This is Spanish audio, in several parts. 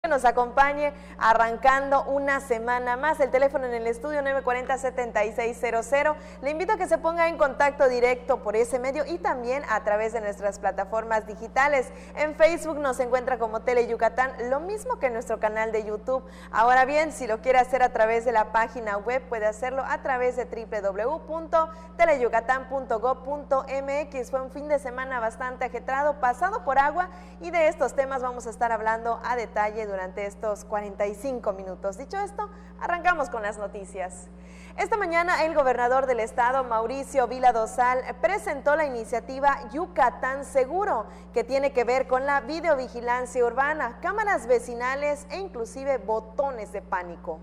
nos acompañe arrancando una semana más. El teléfono en el estudio 940-7600. Le invito a que se ponga en contacto directo por ese medio y también a través de nuestras plataformas digitales. En Facebook nos encuentra como Tele Yucatán, lo mismo que en nuestro canal de YouTube. Ahora bien, si lo quiere hacer a través de la página web, puede hacerlo a través de www.teleyucatán.gov.mx. Fue un fin de semana bastante ajetreado, pasado por agua, y de estos temas vamos a estar hablando a detalle durante estos 45 minutos. Dicho esto, arrancamos con las noticias. Esta mañana el gobernador del estado, Mauricio Vila Dosal, presentó la iniciativa Yucatán Seguro, que tiene que ver con la videovigilancia urbana, cámaras vecinales e inclusive botones de pánico.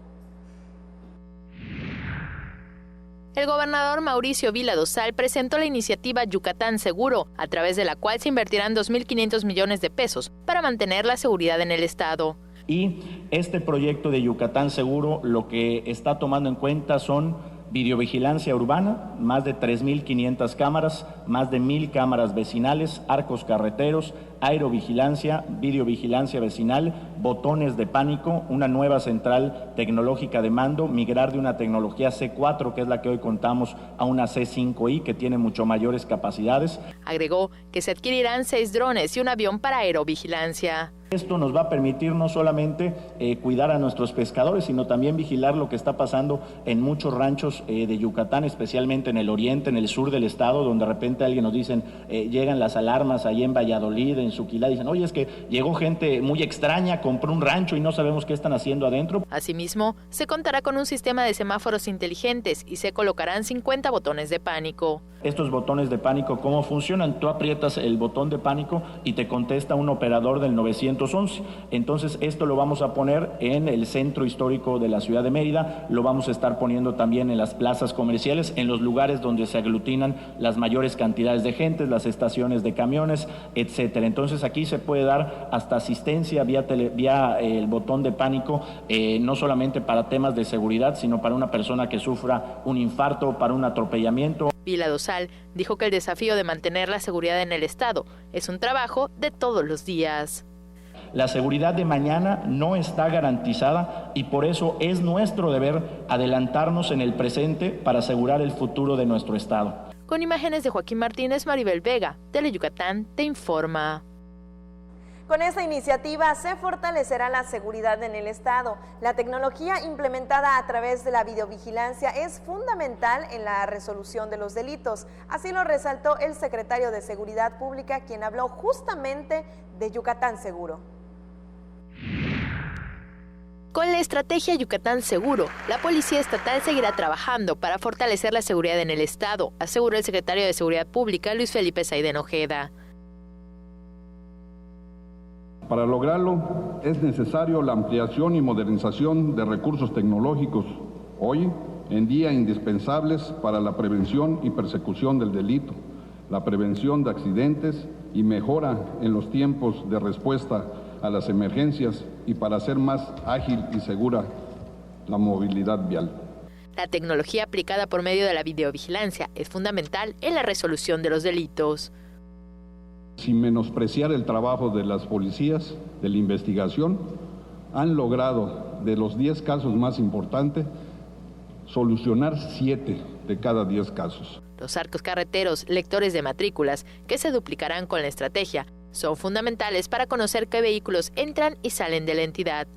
El gobernador Mauricio Vila Dosal presentó la iniciativa Yucatán Seguro, a través de la cual se invertirán 2.500 millones de pesos para mantener la seguridad en el estado. Y este proyecto de Yucatán Seguro lo que está tomando en cuenta son videovigilancia urbana, más de 3.500 cámaras, más de 1.000 cámaras vecinales, arcos carreteros, aerovigilancia, videovigilancia vecinal, botones de pánico, una nueva central tecnológica de mando, migrar de una tecnología C4, que es la que hoy contamos, a una C5I, que tiene mucho mayores capacidades. Agregó que se adquirirán 6 drones y un avión para aerovigilancia. Esto nos va a permitir no solamente cuidar a nuestros pescadores, sino también vigilar lo que está pasando en muchos ranchos de Yucatán, especialmente en el oriente, en el sur del estado, donde de repente alguien nos dicen, llegan las alarmas ahí en Valladolid, en Suquilá, dicen, oye, es que llegó gente muy extraña, compró un rancho y no sabemos qué están haciendo adentro. Asimismo, se contará con un sistema de semáforos inteligentes y se colocarán 50 botones de pánico. Estos botones de pánico, ¿cómo funcionan? Tú aprietas el botón de pánico y te contesta un operador del 911. Entonces, esto lo vamos a poner en el centro histórico de la ciudad de Mérida, lo vamos a estar poniendo también en las plazas comerciales, en los lugares donde se aglutinan las mayores cantidades de gente, las estaciones de camiones, etcétera. Entonces, aquí se puede dar hasta asistencia vía el botón de pánico, no solamente para temas de seguridad, sino para una persona que sufra un infarto, para un atropellamiento. Vila Dosal dijo que el desafío de mantener la seguridad en el estado es un trabajo de todos los días. La seguridad de mañana no está garantizada y por eso es nuestro deber adelantarnos en el presente para asegurar el futuro de nuestro estado. Con imágenes de Joaquín Martínez, Maribel Vega, Tele Yucatán te informa. Con esta iniciativa se fortalecerá la seguridad en el estado. La tecnología implementada a través de la videovigilancia es fundamental en la resolución de los delitos. Así lo resaltó el secretario de Seguridad Pública, quien habló justamente de Yucatán Seguro. Con la estrategia Yucatán Seguro, la Policía Estatal seguirá trabajando para fortalecer la seguridad en el estado, aseguró el secretario de Seguridad Pública, Luis Felipe Saiden Ojeda. Para lograrlo es necesario la ampliación y modernización de recursos tecnológicos, hoy en día indispensables para la prevención y persecución del delito, la prevención de accidentes y mejora en los tiempos de respuesta a las emergencias y para hacer más ágil y segura la movilidad vial. La tecnología aplicada por medio de la videovigilancia es fundamental en la resolución de los delitos. Sin menospreciar el trabajo de las policías de la investigación, han logrado, de los 10 casos más importantes, solucionar 7 de cada 10 casos. Los arcos carreteros, lectores de matrículas, que se duplicarán con la estrategia, son fundamentales para conocer qué vehículos entran y salen de la entidad.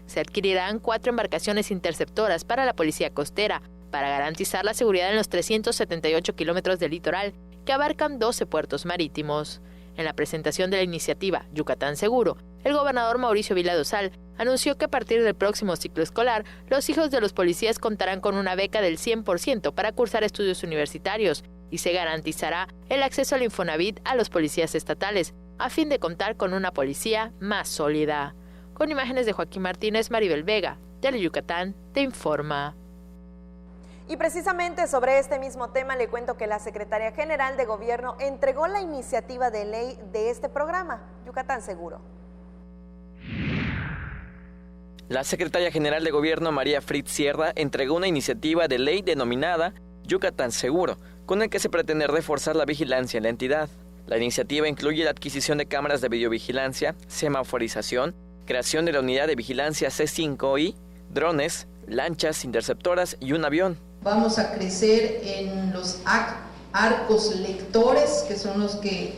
Se adquirirán 4 embarcaciones interceptoras para la policía costera, para garantizar la seguridad en los 378 kilómetros del litoral, que abarcan 12 puertos marítimos. En la presentación de la iniciativa Yucatán Seguro, el gobernador Mauricio Vila Dosal anunció que a partir del próximo ciclo escolar, los hijos de los policías contarán con una beca del 100% para cursar estudios universitarios y se garantizará el acceso al Infonavit a los policías estatales, a fin de contar con una policía más sólida. Con imágenes de Joaquín Martínez, Maribel Vega, Tele Yucatán te informa. Y precisamente sobre este mismo tema le cuento que la Secretaría General de Gobierno entregó la iniciativa de ley de este programa, Yucatán Seguro. La Secretaría General de Gobierno, María Fritz Sierra, entregó una iniciativa de ley denominada Yucatán Seguro, con el que se pretende reforzar la vigilancia en la entidad. La iniciativa incluye la adquisición de cámaras de videovigilancia, semaforización, creación de la unidad de vigilancia C5I, drones, lanchas interceptoras y un avión. Vamos a crecer en los arcos lectores, que son los que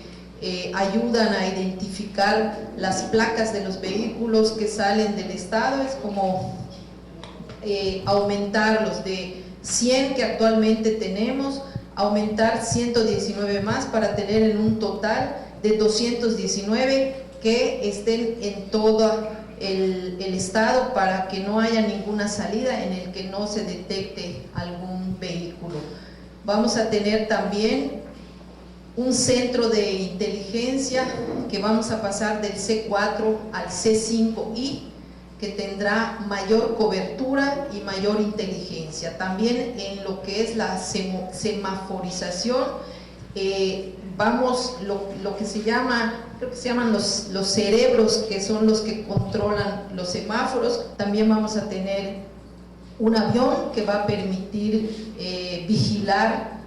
ayudan a identificar las placas de los vehículos que salen del estado. Es como aumentar los de 100 que actualmente tenemos, aumentar 119 más para tener en un total de 219 que estén en todo el estado, para que no haya ninguna salida en el que no se detecte algún vehículo. Vamos a tener también un centro de inteligencia que vamos a pasar del C4 al C5I, que tendrá mayor cobertura y mayor inteligencia. También en lo que es la semaforización, vamos, lo que se llama, creo que se llaman los cerebros, que son los que controlan los semáforos. También vamos a tener un avión que va a permitir vigilar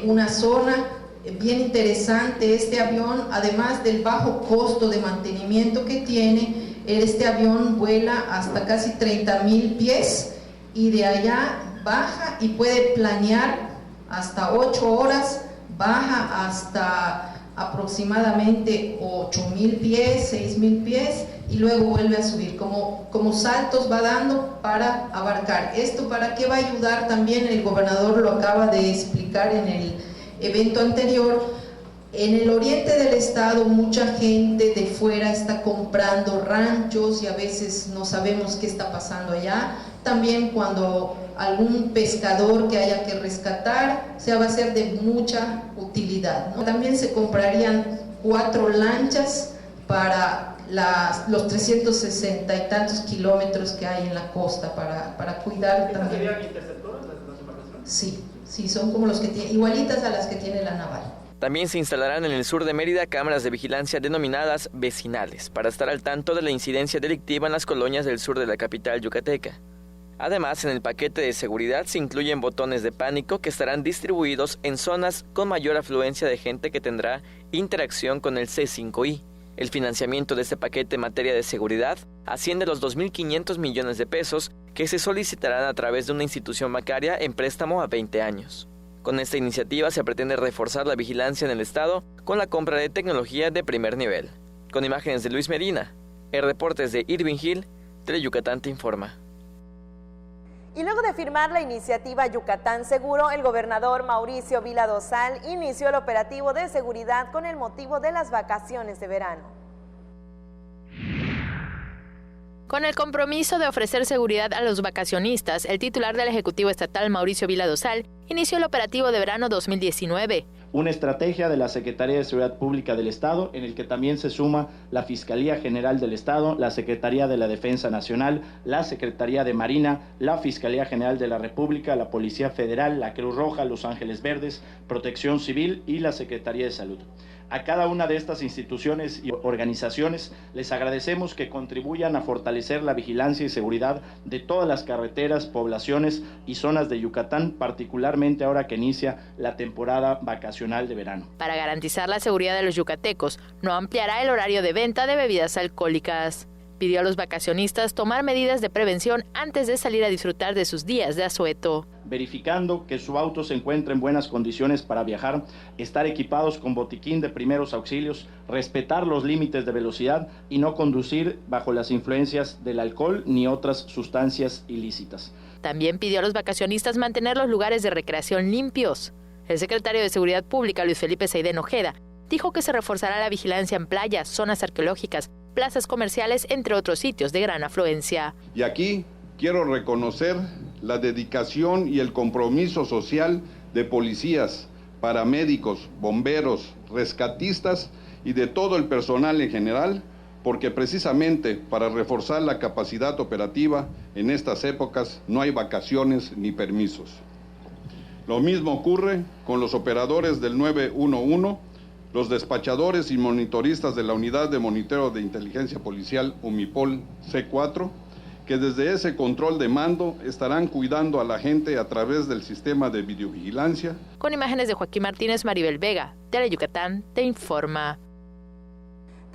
una zona. Bien interesante este avión, además del bajo costo de mantenimiento que tiene. Este avión vuela hasta casi 30,000 pies y de allá baja y puede planear hasta 8 horas, baja hasta aproximadamente 8,000 pies, 6,000 pies y luego vuelve a subir. Como saltos va dando para abarcar. ¿Esto para qué va a ayudar? También el gobernador lo acaba de explicar en el evento anterior. En el oriente del estado mucha gente de fuera está comprando ranchos y a veces no sabemos qué está pasando allá. También cuando algún pescador que haya que rescatar, va a ser de mucha utilidad, ¿no? También se comprarían 4 lanchas para los 360 y tantos kilómetros que hay en la costa para cuidar también. ¿Serían interceptoras las embarcaciones? Sí, son como los que tiene, igualitas a las que tiene la naval. También se instalarán en el sur de Mérida cámaras de vigilancia denominadas vecinales, para estar al tanto de la incidencia delictiva en las colonias del sur de la capital yucateca. Además, en el paquete de seguridad se incluyen botones de pánico que estarán distribuidos en zonas con mayor afluencia de gente que tendrá interacción con el C5I. El financiamiento de este paquete en materia de seguridad asciende a los 2.500 millones de pesos que se solicitarán a través de una institución bancaria en préstamo a 20 años. Con esta iniciativa se pretende reforzar la vigilancia en el estado con la compra de tecnología de primer nivel. Con imágenes de Luis Medina, el reporte es de Irving Hill, Teleyucatán te informa. Y luego de firmar la iniciativa Yucatán Seguro, el gobernador Mauricio Vila Dosal inició el operativo de seguridad con el motivo de las vacaciones de verano. Con el compromiso de ofrecer seguridad a los vacacionistas, el titular del Ejecutivo Estatal, Mauricio Vila Dosal, inició el operativo de verano 2019. Una estrategia de la Secretaría de Seguridad Pública del Estado, en el que también se suma la Fiscalía General del Estado, la Secretaría de la Defensa Nacional, la Secretaría de Marina, la Fiscalía General de la República, la Policía Federal, la Cruz Roja, Los Ángeles Verdes, Protección Civil y la Secretaría de Salud. A cada una de estas instituciones y organizaciones les agradecemos que contribuyan a fortalecer la vigilancia y seguridad de todas las carreteras, poblaciones y zonas de Yucatán, particularmente ahora que inicia la temporada vacacional de verano. Para garantizar la seguridad de los yucatecos, no ampliará el horario de venta de bebidas alcohólicas. Pidió a los vacacionistas tomar medidas de prevención antes de salir a disfrutar de sus días de asueto. Verificando que su auto se encuentre en buenas condiciones para viajar, estar equipados con botiquín de primeros auxilios, respetar los límites de velocidad y no conducir bajo las influencias del alcohol ni otras sustancias ilícitas. También pidió a los vacacionistas mantener los lugares de recreación limpios. El secretario de Seguridad Pública, Luis Felipe Seidén Ojeda, dijo que se reforzará la vigilancia en playas, zonas arqueológicas, plazas comerciales, entre otros sitios de gran afluencia. Y aquí quiero reconocer la dedicación y el compromiso social de policías, paramédicos, bomberos, rescatistas y de todo el personal en general, porque precisamente para reforzar la capacidad operativa en estas épocas no hay vacaciones ni permisos. Lo mismo ocurre con los operadores del 911, los despachadores y monitoristas de la Unidad de Monitoreo de Inteligencia Policial UMIPOL C4, que desde ese control de mando estarán cuidando a la gente a través del sistema de videovigilancia. Con imágenes de Joaquín Martínez, Maribel Vega, Teleyucatán te informa.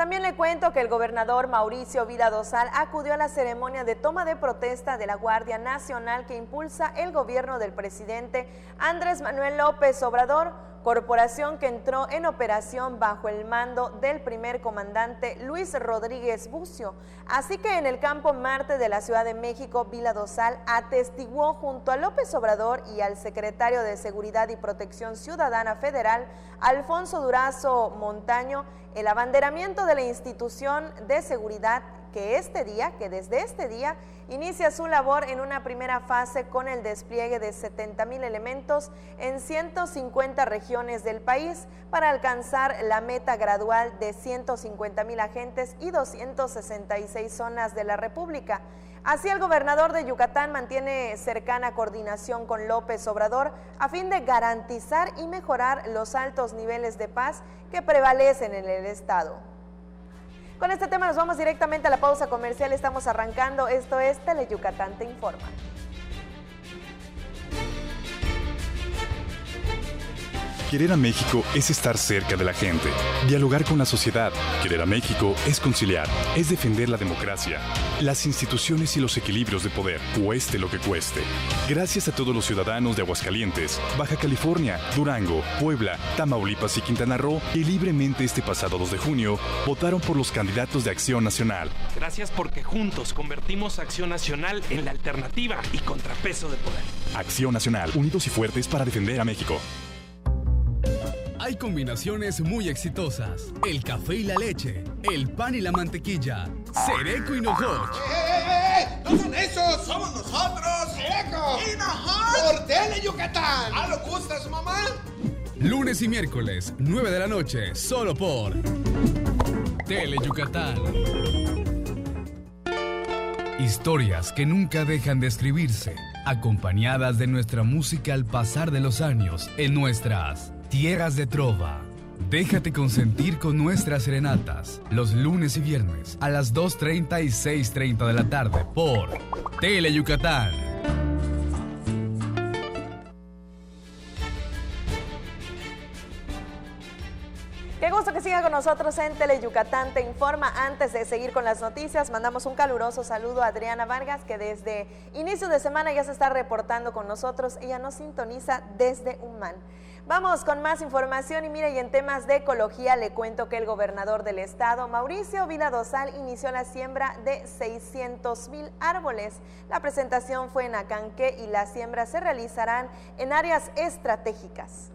También le cuento que el gobernador Mauricio Vila Dosal acudió a la ceremonia de toma de protesta de la Guardia Nacional que impulsa el gobierno del presidente Andrés Manuel López Obrador, corporación que entró en operación bajo el mando del primer comandante Luis Rodríguez Bucio. Así que en el Campo Marte de la Ciudad de México, Vila Dosal atestiguó junto a López Obrador y al secretario de Seguridad y Protección Ciudadana Federal, Alfonso Durazo Montaño, el abanderamiento de la institución de seguridad que desde este día inicia su labor en una primera fase con el despliegue de 70,000 elementos en 150 regiones del país para alcanzar la meta gradual de 150,000 agentes y 266 zonas de la República. Así, el gobernador de Yucatán mantiene cercana coordinación con López Obrador a fin de garantizar y mejorar los altos niveles de paz que prevalecen en el estado. Con este tema nos vamos directamente a la pausa comercial. Estamos arrancando. Esto es Teleyucatán Te Informa. Querer a México es estar cerca de la gente, dialogar con la sociedad. Querer a México es conciliar, es defender la democracia, las instituciones y los equilibrios de poder, cueste lo que cueste. Gracias a todos los ciudadanos de Aguascalientes, Baja California, Durango, Puebla, Tamaulipas y Quintana Roo que libremente este pasado 2 de junio votaron por los candidatos de Acción Nacional. Gracias porque juntos convertimos a Acción Nacional en la alternativa y contrapeso de poder. Acción Nacional, unidos y fuertes para defender a México. Hay combinaciones muy exitosas. El café y la leche, el pan y la mantequilla, Sereco y Nojoch. ¡No son esos! ¡Somos nosotros! ¡Sereco! ¡Y Nojoch! ¡Por Teleyucatán! ¿Ah, lo gustas, mamá? Lunes y miércoles, 9 de la noche, solo por Teleyucatán. Historias que nunca dejan de escribirse, acompañadas de nuestra música al pasar de los años en nuestras Tierras de Trova. Déjate consentir con nuestras serenatas los lunes y viernes a las 2:30 y 6:30 de la tarde por Teleyucatán. Qué gusto que siga con nosotros en Teleyucatán Te Informa. Antes de seguir con las noticias, mandamos un caluroso saludo a Adriana Vargas, que desde inicio de semana ya se está reportando con nosotros. Ella nos sintoniza desde Humán. Vamos con más información y mire, y en temas de ecología le cuento que el gobernador del estado, Mauricio Vila Dosal, inició la siembra de 600,000 árboles. La presentación fue en Acanque y las siembras se realizarán en áreas estratégicas.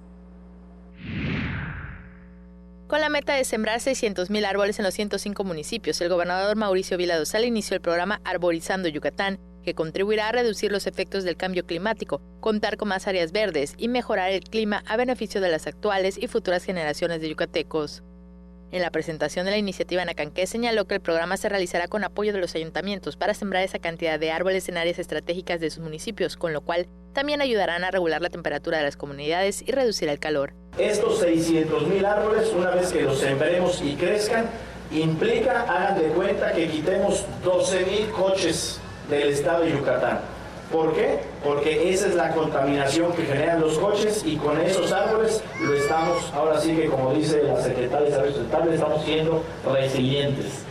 Con la meta de sembrar 600,000 árboles en los 105 municipios, el gobernador Mauricio Vila Dosal inició el programa Arborizando Yucatán, que contribuirá a reducir los efectos del cambio climático, contar con más áreas verdes y mejorar el clima a beneficio de las actuales y futuras generaciones de yucatecos. En la presentación de la iniciativa en Acanque señaló que el programa se realizará con apoyo de los ayuntamientos para sembrar esa cantidad de árboles en áreas estratégicas de sus municipios, con lo cual también ayudarán a regular la temperatura de las comunidades y reducir el calor. Estos 600,000 árboles, una vez que los sembremos y crezcan, implica, hagan de cuenta, que quitemos 12,000 coches del estado de Yucatán. ¿Por qué? Porque esa es la contaminación que generan los coches y con esos árboles lo estamos, ahora sí que como dice la Secretaría de Desarrollo Sustentable, estamos siendo resilientes.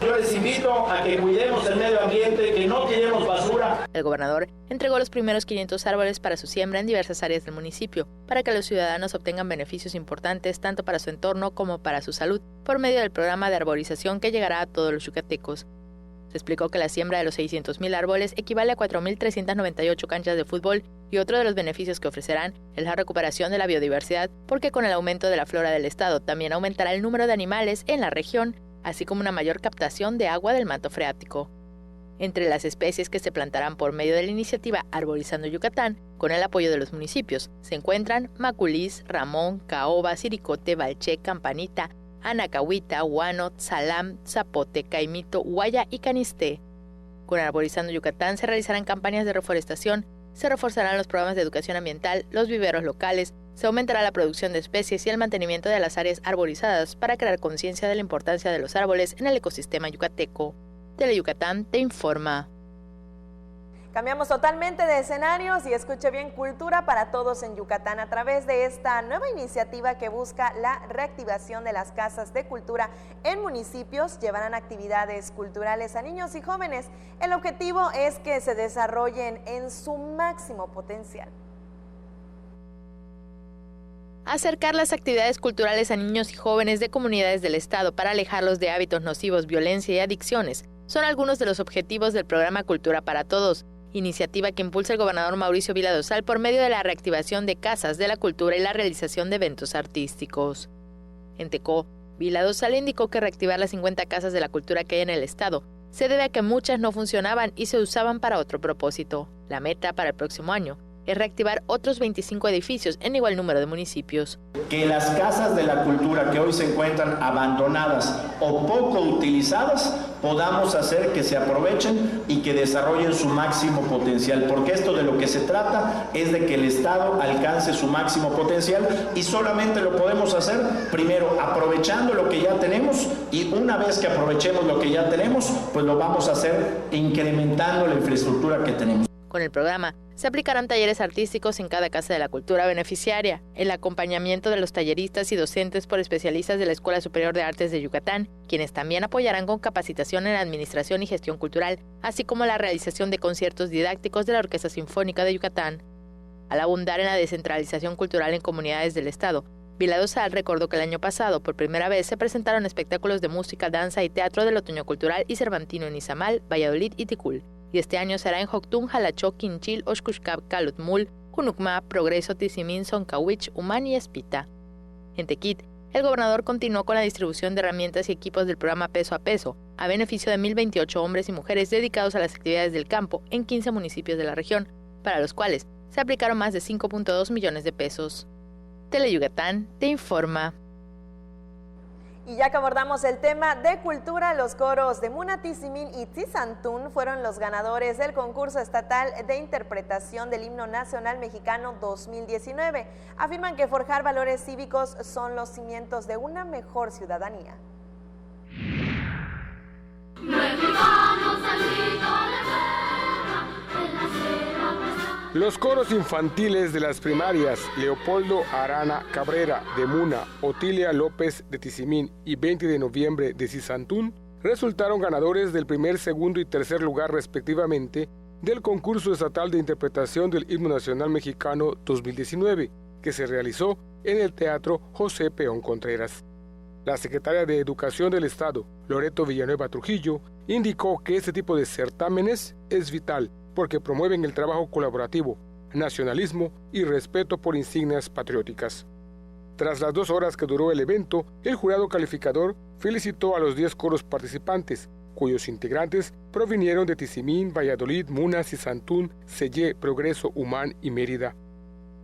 Yo les invito a que cuidemos el medio ambiente, que no tiremos basura. El gobernador entregó los primeros 500 árboles para su siembra en diversas áreas del municipio, para que los ciudadanos obtengan beneficios importantes tanto para su entorno como para su salud, por medio del programa de arborización que llegará a todos los yucatecos. Se explicó que la siembra de los 600,000 árboles equivale a 4,398 canchas de fútbol y otro de los beneficios que ofrecerán es la recuperación de la biodiversidad, porque con el aumento de la flora del estado también aumentará el número de animales en la región, así como una mayor captación de agua del manto freático. Entre las especies que se plantarán por medio de la iniciativa Arborizando Yucatán, con el apoyo de los municipios, se encuentran maculís, ramón, caoba, siricote, balché, campanita, anacahuita, huano, salam, zapote, caimito, guaya y canisté. Con Arborizando Yucatán se realizarán campañas de reforestación, se reforzarán los programas de educación ambiental, los viveros locales, se aumentará la producción de especies y el mantenimiento de las áreas arborizadas para crear conciencia de la importancia de los árboles en el ecosistema yucateco. Teleyucatán te informa. Cambiamos totalmente de escenarios y escuche bien, cultura para todos en Yucatán a través de esta nueva iniciativa que busca la reactivación de las casas de cultura en municipios. Llevarán actividades culturales a niños y jóvenes. El objetivo es que se desarrollen en su máximo potencial. Acercar las actividades culturales a niños y jóvenes de comunidades del Estado para alejarlos de hábitos nocivos, violencia y adicciones son algunos de los objetivos del programa Cultura para Todos, iniciativa que impulsa el gobernador Mauricio Vila Dosal por medio de la reactivación de casas de la cultura y la realización de eventos artísticos. En Tecó, Vila Dosal indicó que reactivar las 50 casas de la cultura que hay en el estado se debe a que muchas no funcionaban y se usaban para otro propósito. La meta para el próximo año es reactivar otros 25 edificios en igual número de municipios. Que las casas de la cultura que hoy se encuentran abandonadas o poco utilizadas, podamos hacer que se aprovechen y que desarrollen su máximo potencial, porque esto de lo que se trata es de que el Estado alcance su máximo potencial y solamente lo podemos hacer primero aprovechando lo que ya tenemos, y una vez que aprovechemos lo que ya tenemos, pues lo vamos a hacer incrementando la infraestructura que tenemos. Con el programa se aplicarán talleres artísticos en cada casa de la cultura beneficiaria, el acompañamiento de los talleristas y docentes por especialistas de la Escuela Superior de Artes de Yucatán, quienes también apoyarán con capacitación en administración y gestión cultural, así como la realización de conciertos didácticos de la Orquesta Sinfónica de Yucatán. Al abundar en la descentralización cultural en comunidades del Estado, Vila Dosal recordó que el año pasado, por primera vez, se presentaron espectáculos de música, danza y teatro del Otoño Cultural y Cervantino en Izamal, Valladolid y Ticul. Y este año será en Joctún, Jalachó, Quinchil, Oshkushkab, Calotmul, Junucma, Progreso, Tizimín, Soncawich, Umán y Espita. En Tequit, el gobernador continuó con la distribución de herramientas y equipos del programa Peso a Peso, a beneficio de 1,028 hombres y mujeres dedicados a las actividades del campo en 15 municipios de la región, para los cuales se aplicaron más de 5.2 millones de pesos. Teleyucatán te informa. Y ya que abordamos el tema de cultura, los coros de Muna, Tizimín y Tzizantún fueron los ganadores del concurso estatal de interpretación del himno nacional mexicano 2019. Afirman que forjar valores cívicos son los cimientos de una mejor ciudadanía. Los coros infantiles de las primarias Leopoldo Arana Cabrera de Muna, Otilia López de Tizimín y 20 de noviembre de Tzizantún resultaron ganadores del primer, segundo y tercer lugar respectivamente del concurso estatal de interpretación del himno nacional mexicano 2019, que se realizó en el Teatro José Peón Contreras. La secretaria de Educación del Estado, Loreto Villanueva Trujillo, indicó que este tipo de certámenes es vital porque promueven el trabajo colaborativo, nacionalismo y respeto por insignias patrióticas. Tras las 2 horas que duró el evento, el jurado calificador felicitó a los 10 coros participantes, cuyos integrantes provinieron de Tizimín, Valladolid, Muna, Tzizantún, Sellé, Progreso, Umán y Mérida.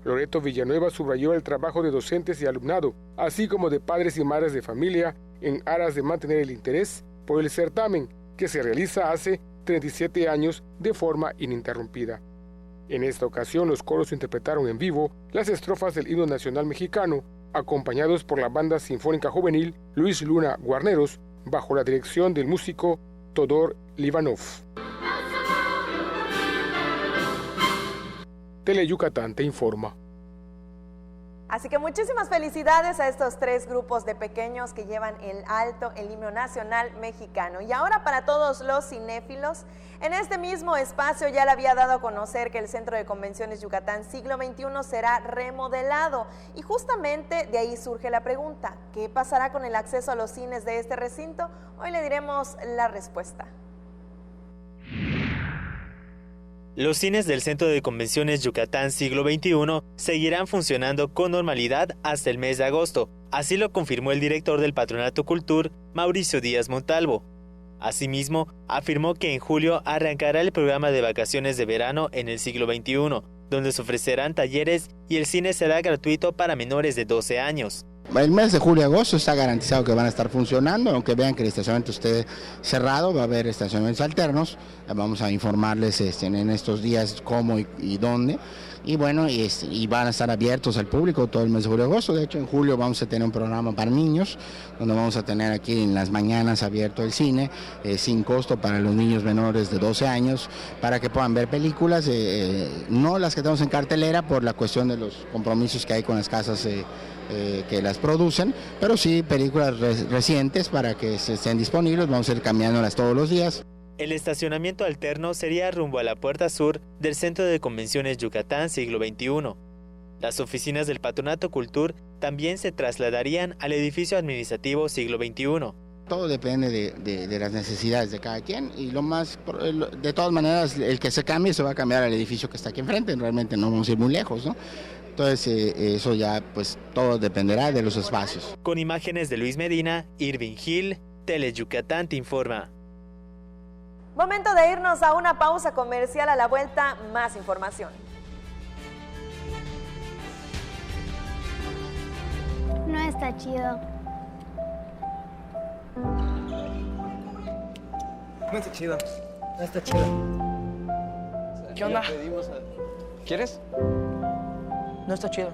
Loreto Villanueva subrayó el trabajo de docentes y alumnado, así como de padres y madres de familia, en aras de mantener el interés por el certamen, que se realiza hace 37 años de forma ininterrumpida. En esta ocasión, los coros interpretaron en vivo las estrofas del himno nacional mexicano, acompañados por la banda sinfónica juvenil Luis Luna Guarneros, bajo la dirección del músico Todor Livanov. Teleyucatán te informa. Así que muchísimas felicidades a estos 3 grupos de pequeños que llevan el alto el himno nacional mexicano. Y ahora para todos los cinéfilos, en este mismo espacio ya le había dado a conocer que el Centro de Convenciones Yucatán Siglo XXI será remodelado. Y justamente de ahí surge la pregunta, ¿qué pasará con el acceso a los cines de este recinto? Hoy le diremos la respuesta. Los cines del Centro de Convenciones Yucatán Siglo XXI seguirán funcionando con normalidad hasta el mes de agosto, así lo confirmó el director del Patronato Cultur, Mauricio Díaz Montalvo. Asimismo, afirmó que en julio arrancará el programa de vacaciones de verano en el Siglo XXI, donde se ofrecerán talleres y el cine será gratuito para menores de 12 años. El mes de julio y agosto está garantizado que van a estar funcionando, aunque vean que el estacionamiento esté cerrado, va a haber estacionamientos alternos, vamos a informarles en estos días cómo y dónde, y bueno, y van a estar abiertos al público todo el mes de julio y agosto. De hecho, en julio vamos a tener un programa para niños, donde vamos a tener aquí en las mañanas abierto el cine, sin costo para los niños menores de 12 años, para que puedan ver películas, no las que tenemos en cartelera por la cuestión de los compromisos que hay con las casas que las producen, pero sí películas recientes para que estén disponibles, vamos a ir cambiándolas todos los días. El estacionamiento alterno sería rumbo a la puerta sur del Centro de Convenciones Yucatán Siglo XXI. Las oficinas del Patronato Cultur también se trasladarían al edificio administrativo Siglo XXI. Todo depende de las necesidades de cada quien y de todas maneras, el que se cambie se va a cambiar al edificio que está aquí enfrente, realmente no vamos a ir muy lejos, ¿no? Entonces eso ya pues todo dependerá de los espacios. Con imágenes de Luis Medina, Irving Gil, Tele Yucatán te informa. Momento de irnos a una pausa comercial. A la vuelta, más información. No está chido. No está chido. No está chido. ¿Qué onda? ¿Quieres? No está chido.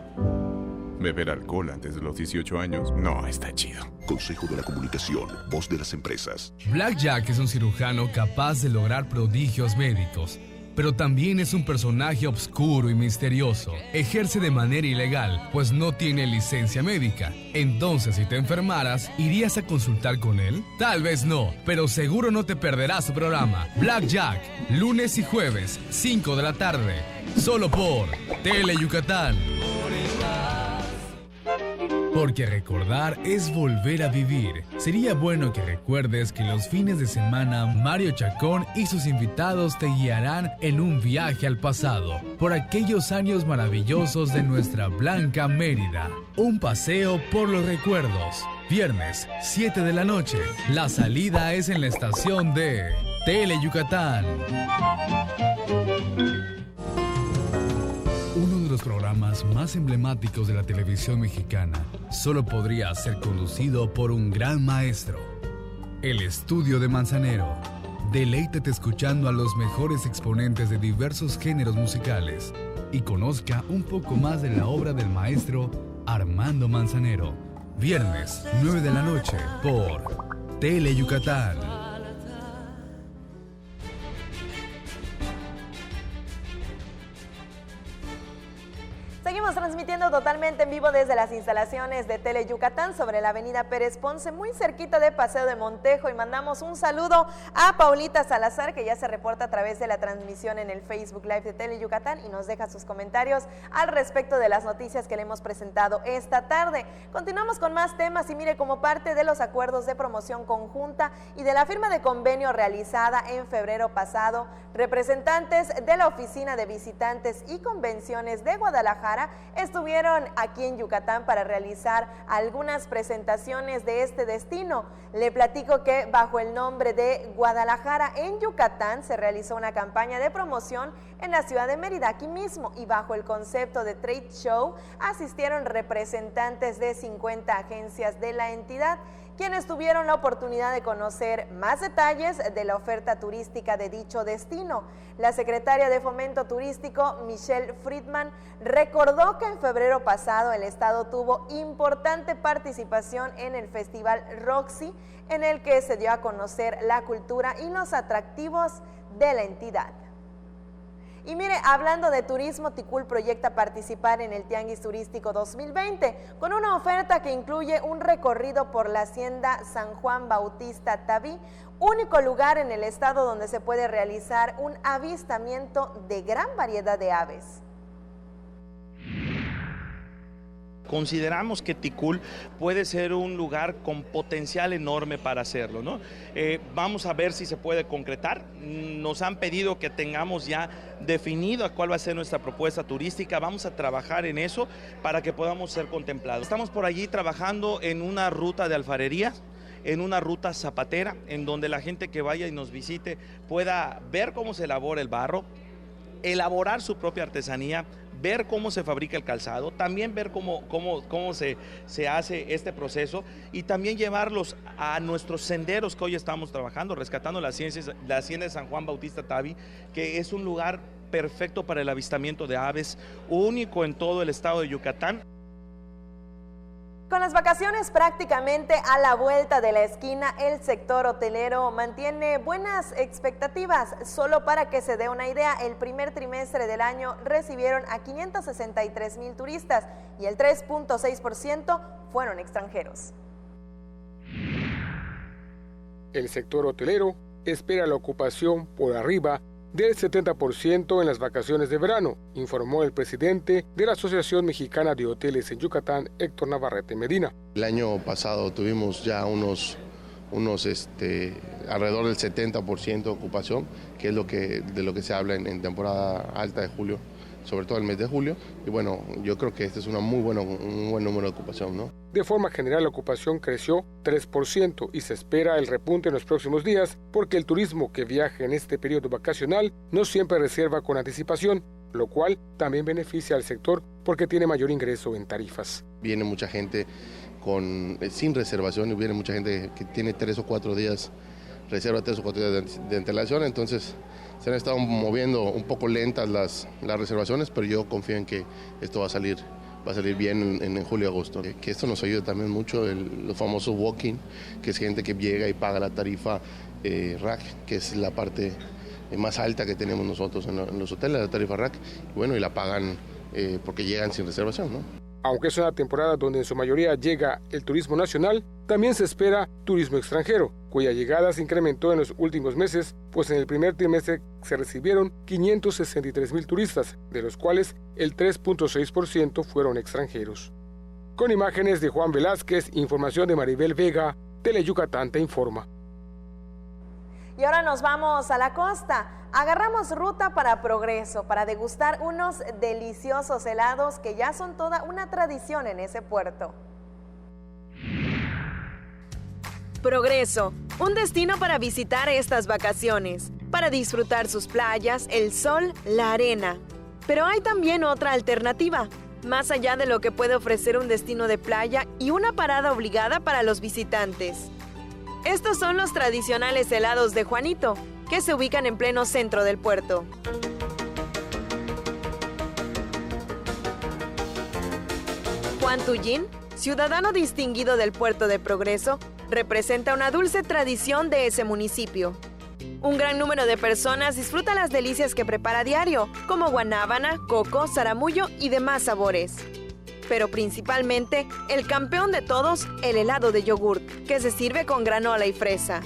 Beber alcohol antes de los 18 años no está chido. Consejo de la Comunicación, voz de las empresas. Black Jack es un cirujano capaz de lograr prodigios médicos, pero también es un personaje oscuro y misterioso. Ejerce de manera ilegal, pues no tiene licencia médica. Entonces, si te enfermaras, ¿irías a consultar con él? Tal vez no, pero seguro no te perderás su programa. Black Jack, lunes y jueves, 5 de la tarde, solo por Tele Yucatán. Porque recordar es volver a vivir. Sería bueno que recuerdes que los fines de semana Mario Chacón y sus invitados te guiarán en un viaje al pasado, por aquellos años maravillosos de nuestra blanca Mérida. Un paseo por los recuerdos. Viernes, 7 de la noche. La salida es en la estación de Tele Yucatán. Uno de los programas más emblemáticos de la televisión mexicana solo podría ser conducido por un gran maestro. El Estudio de Manzanero. Deleítate escuchando a los mejores exponentes de diversos géneros musicales y conozca un poco más de la obra del maestro Armando Manzanero. Viernes, 9 de la noche, por Tele Yucatán. Seguimos transmitiendo totalmente en vivo desde las instalaciones de Tele Yucatán sobre la avenida Pérez Ponce, muy cerquita de Paseo de Montejo, y mandamos un saludo a Paulita Salazar, que ya se reporta a través de la transmisión en el Facebook Live de Tele Yucatán y nos deja sus comentarios al respecto de las noticias que le hemos presentado esta tarde. Continuamos con más temas y mire, como parte de los acuerdos de promoción conjunta y de la firma de convenio realizada en febrero pasado, representantes de la Oficina de Visitantes y Convenciones de Guadalajara estuvieron aquí en Yucatán para realizar algunas presentaciones de este destino. Le platico que bajo el nombre de Guadalajara en Yucatán se realizó una campaña de promoción en la ciudad de Mérida, aquí mismo, y bajo el concepto de Trade Show asistieron representantes de 50 agencias de la entidad, quienes tuvieron la oportunidad de conocer más detalles de la oferta turística de dicho destino. La secretaria de Fomento Turístico, Michelle Friedman, recordó que en febrero pasado el Estado tuvo importante participación en el Festival Roxy, en el que se dio a conocer la cultura y los atractivos de la entidad. Y mire, hablando de turismo, Ticul proyecta participar en el Tianguis Turístico 2020 con una oferta que incluye un recorrido por la hacienda San Juan Bautista Tabí, único lugar en el estado donde se puede realizar un avistamiento de gran variedad de aves. Consideramos que Ticul puede ser un lugar con potencial enorme para hacerlo, ¿no? Vamos a ver si se puede concretar. Nos han pedido que tengamos ya definido cuál va a ser nuestra propuesta turística. Vamos a trabajar en eso para que podamos ser contemplados. Estamos por allí trabajando en una ruta de alfarería, en una ruta zapatera, en donde la gente que vaya y nos visite pueda ver cómo se elabora el barro, elaborar su propia artesanía, ver cómo se fabrica el calzado, también ver cómo se hace este proceso y también llevarlos a nuestros senderos que hoy estamos trabajando, rescatando la hacienda de San Juan Bautista Tavi, que es un lugar perfecto para el avistamiento de aves, único en todo el estado de Yucatán. Con las vacaciones prácticamente a la vuelta de la esquina, el sector hotelero mantiene buenas expectativas. Solo para que se dé una idea, el primer trimestre del año recibieron a 563,000 turistas y el 3.6% fueron extranjeros. El sector hotelero espera la ocupación por arriba del 70% en las vacaciones de verano, informó el presidente de la Asociación Mexicana de Hoteles en Yucatán, Héctor Navarrete Medina. El año pasado tuvimos ya alrededor del 70% de ocupación, que es de lo que se habla en temporada alta de julio, sobre todo el mes de julio, y bueno, yo creo que este es un buen número de ocupación, ¿no? De forma general, la ocupación creció 3% y se espera el repunte en los próximos días porque el turismo que viaja en este periodo vacacional no siempre reserva con anticipación, lo cual también beneficia al sector porque tiene mayor ingreso en tarifas. Viene mucha gente sin reservación y viene mucha gente que tiene 3 o 4 días, reserva 3 o 4 días de antelación, entonces se han estado moviendo un poco lentas las reservaciones, pero yo confío en que esto va a salir bien en julio y agosto. Que esto nos ayuda también mucho, los famosos walk-in, que es gente que llega y paga la tarifa rack, que es la parte más alta que tenemos nosotros en los hoteles, la tarifa rack, y la pagan porque llegan sin reservación, ¿no? Aunque es una temporada donde en su mayoría llega el turismo nacional, también se espera turismo extranjero, cuya llegada se incrementó en los últimos meses, pues en el primer trimestre se recibieron 563,000 turistas, de los cuales el 3.6% fueron extranjeros. Con imágenes de Juan Velázquez, información de Maribel Vega, Teleyucatán te informa. Y ahora nos vamos a la costa. Agarramos ruta para Progreso para degustar unos deliciosos helados que ya son toda una tradición en ese puerto. Progreso, un destino para visitar estas vacaciones, para disfrutar sus playas, el sol, la arena. Pero hay también otra alternativa, más allá de lo que puede ofrecer un destino de playa y una parada obligada para los visitantes. Estos son los tradicionales helados de Juanito, que se ubican en pleno centro del puerto. Juan Tullín, ciudadano distinguido del puerto de Progreso, representa una dulce tradición de ese municipio. Un gran número de personas disfruta las delicias que prepara a diario, como guanábana, coco, zaramullo y demás sabores. Pero principalmente, el campeón de todos, el helado de yogurt, que se sirve con granola y fresa.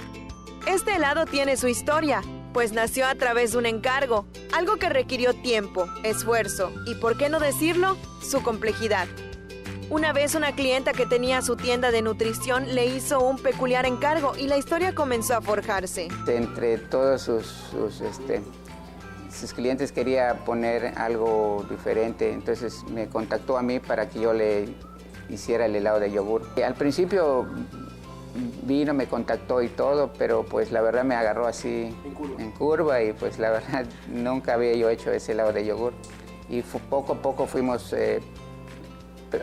Este helado tiene su historia, pues nació a través de un encargo, algo que requirió tiempo, esfuerzo y, por qué no decirlo, su complejidad. Una vez una clienta que tenía su tienda de nutrición le hizo un peculiar encargo y la historia comenzó a forjarse. Entre todos sus clientes quería poner algo diferente, entonces me contactó a mí para que yo le hiciera el helado de yogur. Al principio vino, me contactó y todo, pero pues la verdad me agarró así en curva y pues la verdad nunca había yo hecho ese helado de yogur. Y poco a poco fuimos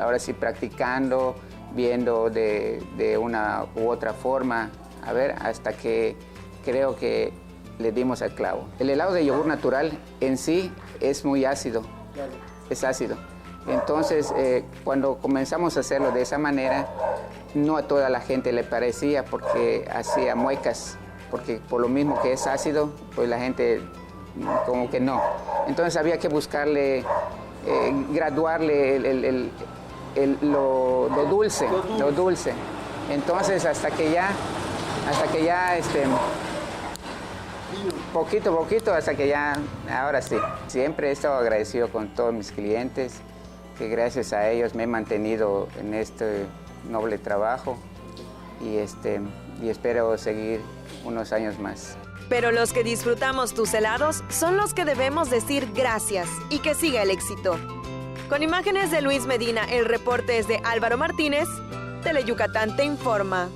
ahora sí practicando, viendo de una u otra forma, a ver, hasta que creo que le dimos al clavo. El helado de yogur natural en sí es muy ácido, es ácido. Entonces, cuando comenzamos a hacerlo de esa manera, no a toda la gente le parecía porque hacía muecas, porque por lo mismo que es ácido, pues la gente como que no. Entonces había que buscarle, graduarle lo dulce. Entonces, hasta que ya poquito a poquito, hasta que ya, ahora sí. Siempre he estado agradecido con todos mis clientes, que gracias a ellos me he mantenido en este noble trabajo y espero seguir unos años más. Pero los que disfrutamos tus helados son los que debemos decir gracias y que siga el éxito. Con imágenes de Luis Medina, el reporte es de Álvaro Martínez, Teleyucatán te informa.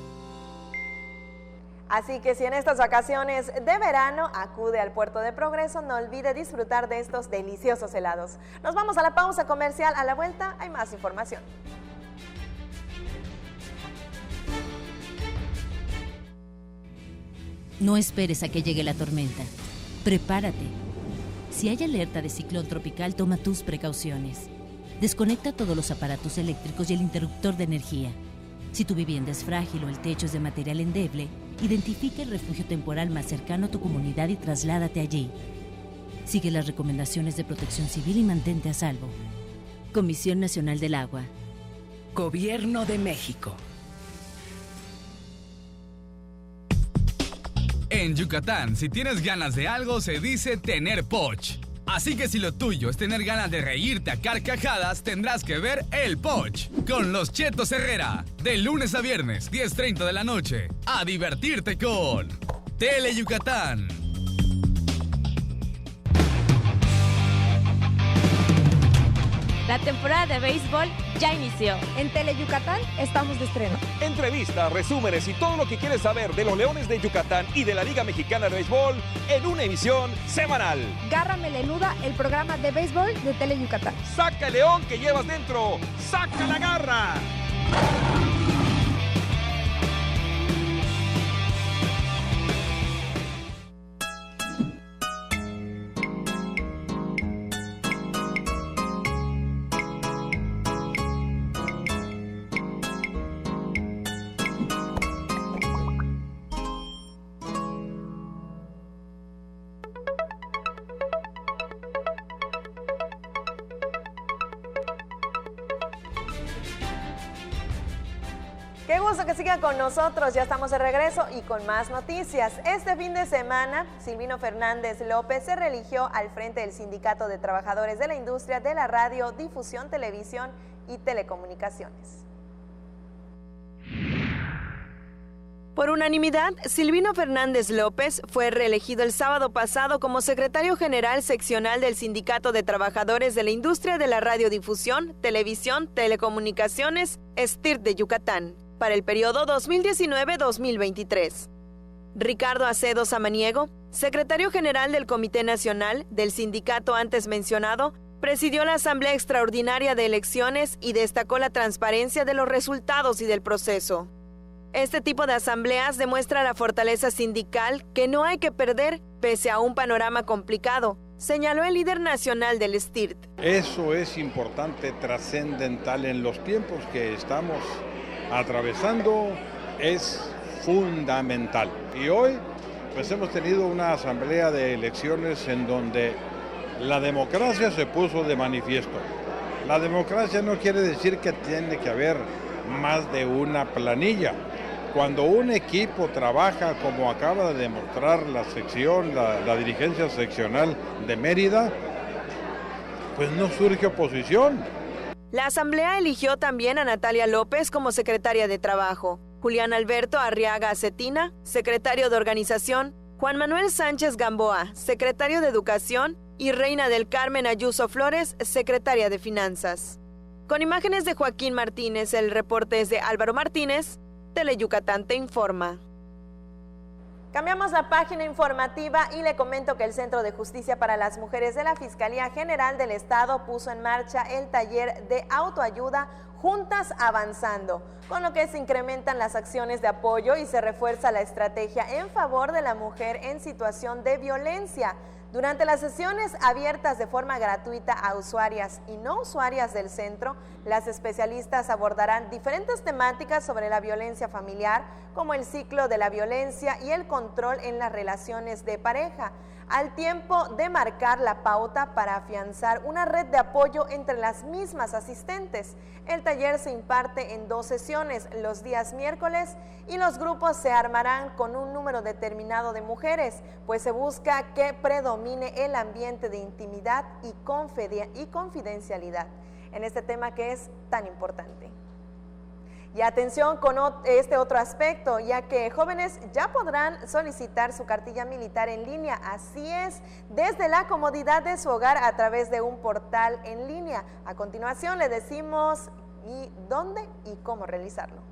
Así que si en estas vacaciones de verano acude al Puerto de Progreso, no olvide disfrutar de estos deliciosos helados. Nos vamos a la pausa comercial. A la vuelta hay más información. No esperes a que llegue la tormenta. Prepárate. Si hay alerta de ciclón tropical, toma tus precauciones. Desconecta todos los aparatos eléctricos y el interruptor de energía. Si tu vivienda es frágil o el techo es de material endeble, identifica el refugio temporal más cercano a tu comunidad y trasládate allí. Sigue las recomendaciones de Protección Civil y mantente a salvo. Comisión Nacional del Agua. Gobierno de México. En Yucatán, si tienes ganas de algo, se dice tener poch. Así que si lo tuyo es tener ganas de reírte a carcajadas, tendrás que ver El Poch con los Chetos Herrera. De lunes a viernes, 10:30 de la noche. A divertirte con Tele Yucatán. La temporada de béisbol ya inició. En Tele Yucatán estamos de estreno. Entrevistas, resúmenes y todo lo que quieres saber de los Leones de Yucatán y de la Liga Mexicana de Béisbol en una emisión semanal. Garra Melenuda, el programa de béisbol de Tele Yucatán. ¡Saca el león que llevas dentro! ¡Saca la garra! Qué gusto que sigan con nosotros, ya estamos de regreso y con más noticias. Este fin de semana, Silvino Fernández López se reeligió al frente del Sindicato de Trabajadores de la Industria de la Radio, Difusión, Televisión y Telecomunicaciones. Por unanimidad, Silvino Fernández López fue reelegido el sábado pasado como secretario general seccional del Sindicato de Trabajadores de la Industria de la Radiodifusión, Televisión, Telecomunicaciones, STIRT de Yucatán, para el periodo 2019-2023. Ricardo Acedo Samaniego, secretario general del Comité Nacional del sindicato antes mencionado, presidió la Asamblea Extraordinaria de Elecciones y destacó la transparencia de los resultados y del proceso. Este tipo de asambleas demuestra la fortaleza sindical que no hay que perder pese a un panorama complicado, señaló el líder nacional del STIRT. Eso es importante, trascendental en los tiempos que estamos atravesando, es fundamental. Y hoy pues hemos tenido una asamblea de elecciones en donde la democracia se puso de manifiesto. La democracia no quiere decir que tiene que haber más de una planilla. Cuando un equipo trabaja como acaba de demostrar la sección, la dirigencia seccional de Mérida, pues no surge oposición. La asamblea eligió también a Natalia López como secretaria de Trabajo, Julián Alberto Arriaga Cetina, secretario de Organización, Juan Manuel Sánchez Gamboa, secretario de Educación, y Reina del Carmen Ayuso Flores, secretaria de Finanzas. Con imágenes de Joaquín Martínez, el reporte es de Álvaro Martínez, Tele Yucatán te informa. Cambiamos la página informativa y le comento que el Centro de Justicia para las Mujeres de la Fiscalía General del Estado puso en marcha el taller de autoayuda Juntas Avanzando, con lo que se incrementan las acciones de apoyo y se refuerza la estrategia en favor de la mujer en situación de violencia. Durante las sesiones abiertas de forma gratuita a usuarias y no usuarias del centro, las especialistas abordarán diferentes temáticas sobre la violencia familiar, como el ciclo de la violencia y el control en las relaciones de pareja, al tiempo de marcar la pauta para afianzar una red de apoyo entre las mismas asistentes. El taller se imparte en 2 sesiones, los días miércoles, y los grupos se armarán con un número determinado de mujeres, pues se busca que predomine el ambiente de intimidad y confidencialidad en este tema que es tan importante. Y atención con este otro aspecto, ya que jóvenes ya podrán solicitar su cartilla militar en línea, así es, desde la comodidad de su hogar a través de un portal en línea. A continuación le decimos dónde y cómo realizarlo.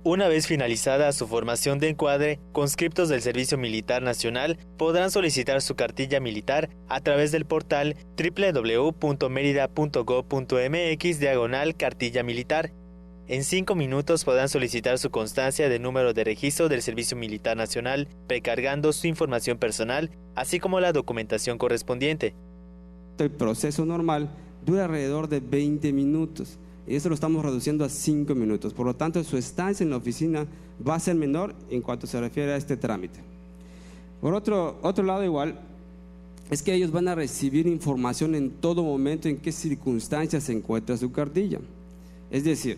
Una vez finalizada su formación de encuadre, conscriptos del Servicio Militar Nacional podrán solicitar su cartilla militar a través del portal www.merida.gov.mx/cartilla militar. En 5 minutos podrán solicitar su constancia de número de registro del Servicio Militar Nacional, precargando su información personal, así como la documentación correspondiente. El proceso normal dura alrededor de 20 minutos. Y eso lo estamos reduciendo a 5 minutos. Por lo tanto, su estancia en la oficina va a ser menor en cuanto se refiere a este trámite. Por otro lado, igual, es que ellos van a recibir información en todo momento en qué circunstancias se encuentra su cartilla. Es decir,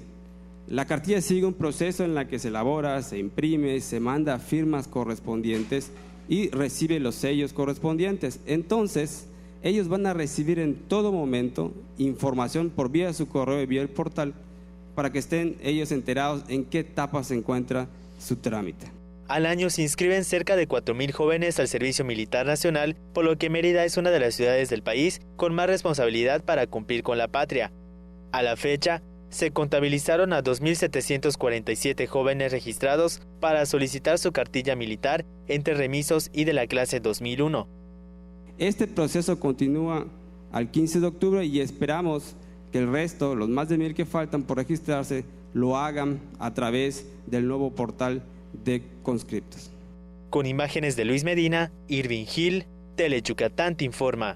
la cartilla sigue un proceso en la que se elabora, se imprime, se manda firmas correspondientes y recibe los sellos correspondientes. Entonces, ellos van a recibir en todo momento información por vía de su correo y vía el portal para que estén ellos enterados en qué etapa se encuentra su trámite. Al año se inscriben cerca de 4,000 jóvenes al Servicio Militar Nacional, por lo que Mérida es una de las ciudades del país con más responsabilidad para cumplir con la patria. A la fecha, se contabilizaron a 2,747 jóvenes registrados para solicitar su cartilla militar entre remisos y de la clase 2001. Este proceso continúa al 15 de octubre y esperamos que el resto, los más de 1,000 que faltan por registrarse, lo hagan a través del nuevo portal de conscriptos. Con imágenes de Luis Medina, Irving Gil, Teleyucatán te informa.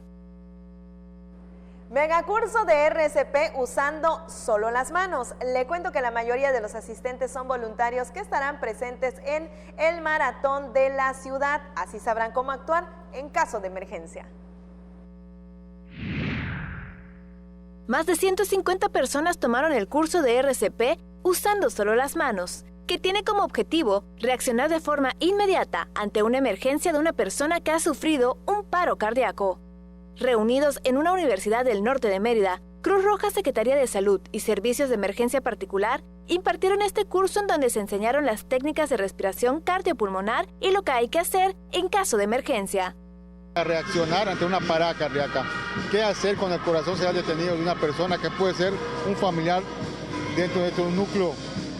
Megacurso de RCP usando solo las manos. Le cuento que la mayoría de los asistentes son voluntarios que estarán presentes en el maratón de la ciudad. Así sabrán cómo actuar en caso de emergencia. Más de 150 personas tomaron el curso de RCP usando solo las manos, que tiene como objetivo reaccionar de forma inmediata ante una emergencia de una persona que ha sufrido un paro cardíaco. Reunidos en una universidad del norte de Mérida, Cruz Roja, Secretaría de Salud y Servicios de Emergencia Particular impartieron este curso en donde se enseñaron las técnicas de respiración cardiopulmonar y lo que hay que hacer en caso de emergencia. A reaccionar ante una parada cardíaca. ¿Qué hacer cuando el corazón se ha detenido de una persona que puede ser un familiar dentro de tu núcleo?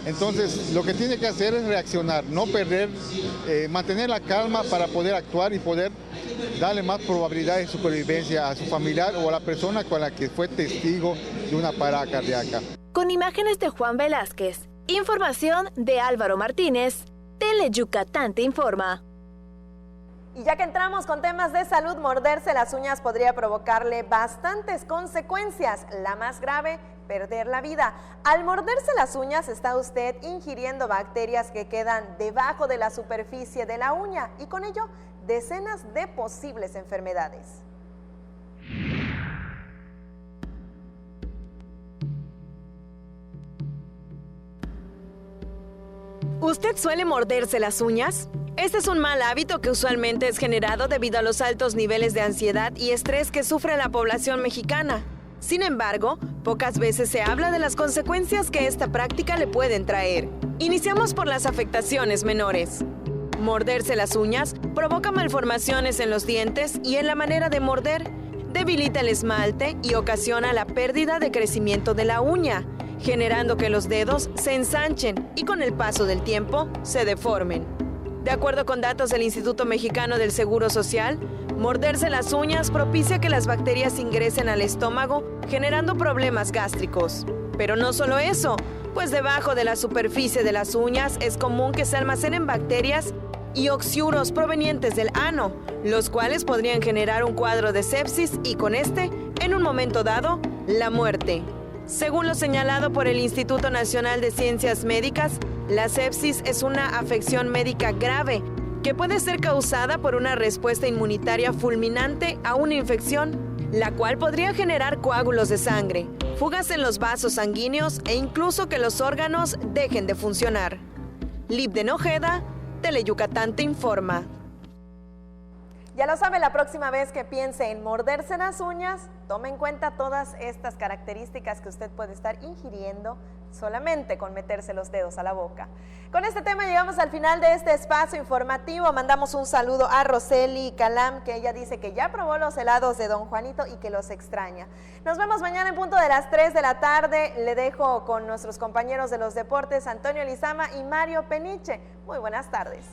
Entonces, lo que tiene que hacer es reaccionar, no perder, mantener la calma para poder actuar y poder darle más probabilidad de supervivencia a su familiar o a la persona con la que fue testigo de una parada cardíaca. Con imágenes de Juan Velázquez, información de Álvaro Martínez, Teleyucatán te informa. Y ya que entramos con temas de salud, morderse las uñas podría provocarle bastantes consecuencias. La más grave, perder la vida. Al morderse las uñas está usted ingiriendo bacterias que quedan debajo de la superficie de la uña y con ello decenas de posibles enfermedades. ¿Usted suele morderse las uñas? Este es un mal hábito que usualmente es generado debido a los altos niveles de ansiedad y estrés que sufre la población mexicana. Sin embargo, pocas veces se habla de las consecuencias que esta práctica le pueden traer. Iniciamos por las afectaciones menores. Morderse las uñas provoca malformaciones en los dientes y en la manera de morder, debilita el esmalte y ocasiona la pérdida de crecimiento de la uña, generando que los dedos se ensanchen y con el paso del tiempo se deformen. De acuerdo con datos del Instituto Mexicano del Seguro Social, morderse las uñas propicia que las bacterias ingresen al estómago, generando problemas gástricos. Pero no solo eso, pues debajo de la superficie de las uñas es común que se almacenen bacterias y oxiuros provenientes del ano, los cuales podrían generar un cuadro de sepsis y con este, en un momento dado, la muerte. Según lo señalado por el Instituto Nacional de Ciencias Médicas, la sepsis es una afección médica grave que puede ser causada por una respuesta inmunitaria fulminante a una infección, la cual podría generar coágulos de sangre, fugas en los vasos sanguíneos e incluso que los órganos dejen de funcionar. Libden Ojeda, Teleyucatán te informa. Ya lo sabe, la próxima vez que piense en morderse las uñas, tome en cuenta todas estas características que usted puede estar ingiriendo solamente con meterse los dedos a la boca. Con este tema llegamos al final de este espacio informativo. Mandamos un saludo a Roseli Calam, que ella dice que ya probó los helados de Don Juanito y que los extraña. Nos vemos mañana en punto de las 3 de la tarde. Le dejo con nuestros compañeros de los deportes, Antonio Lizama y Mario Peniche. Muy buenas tardes.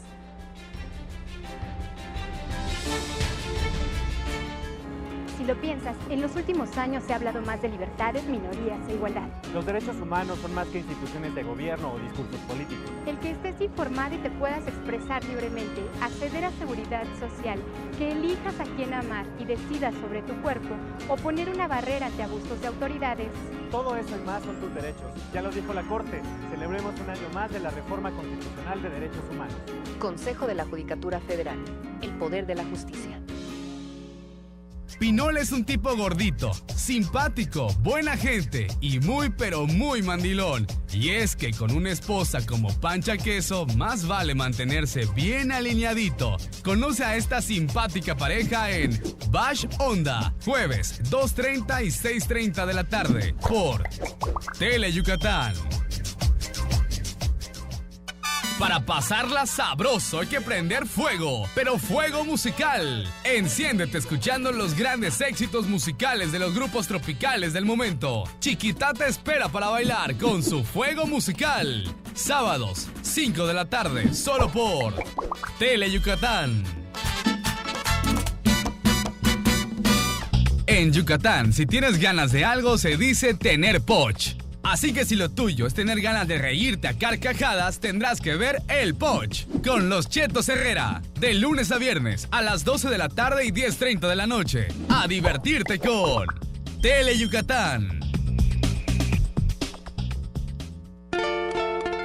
Si lo piensas, en los últimos años se ha hablado más de libertades, minorías e igualdad. Los derechos humanos son más que instituciones de gobierno o discursos políticos. El que estés informado y te puedas expresar libremente, acceder a seguridad social, que elijas a quién amar y decidas sobre tu cuerpo, o poner una barrera ante abusos de autoridades. Todo eso y más son tus derechos. Ya lo dijo la Corte. Celebremos un año más de la Reforma Constitucional de Derechos Humanos. Consejo de la Judicatura Federal. El poder de la justicia. Pinol es un tipo gordito, simpático, buena gente y muy pero muy mandilón. Y es que con una esposa como Pancha Queso, más vale mantenerse bien alineadito. Conoce a esta simpática pareja en Bash Onda, jueves 2:30 y 6:30 de la tarde por Tele Yucatán. Para pasarla sabroso hay que prender fuego, pero fuego musical. Enciéndete escuchando los grandes éxitos musicales de los grupos tropicales del momento. Chiquita te espera para bailar con su fuego musical. Sábados, 5 de la tarde, solo por Tele Yucatán. En Yucatán, si tienes ganas de algo, se dice tener poch. Así que si lo tuyo es tener ganas de reírte a carcajadas, tendrás que ver El Poch con los Chetos Herrera, de lunes a viernes a las 12 de la tarde y 10:30 de la noche. A divertirte con Tele Yucatán.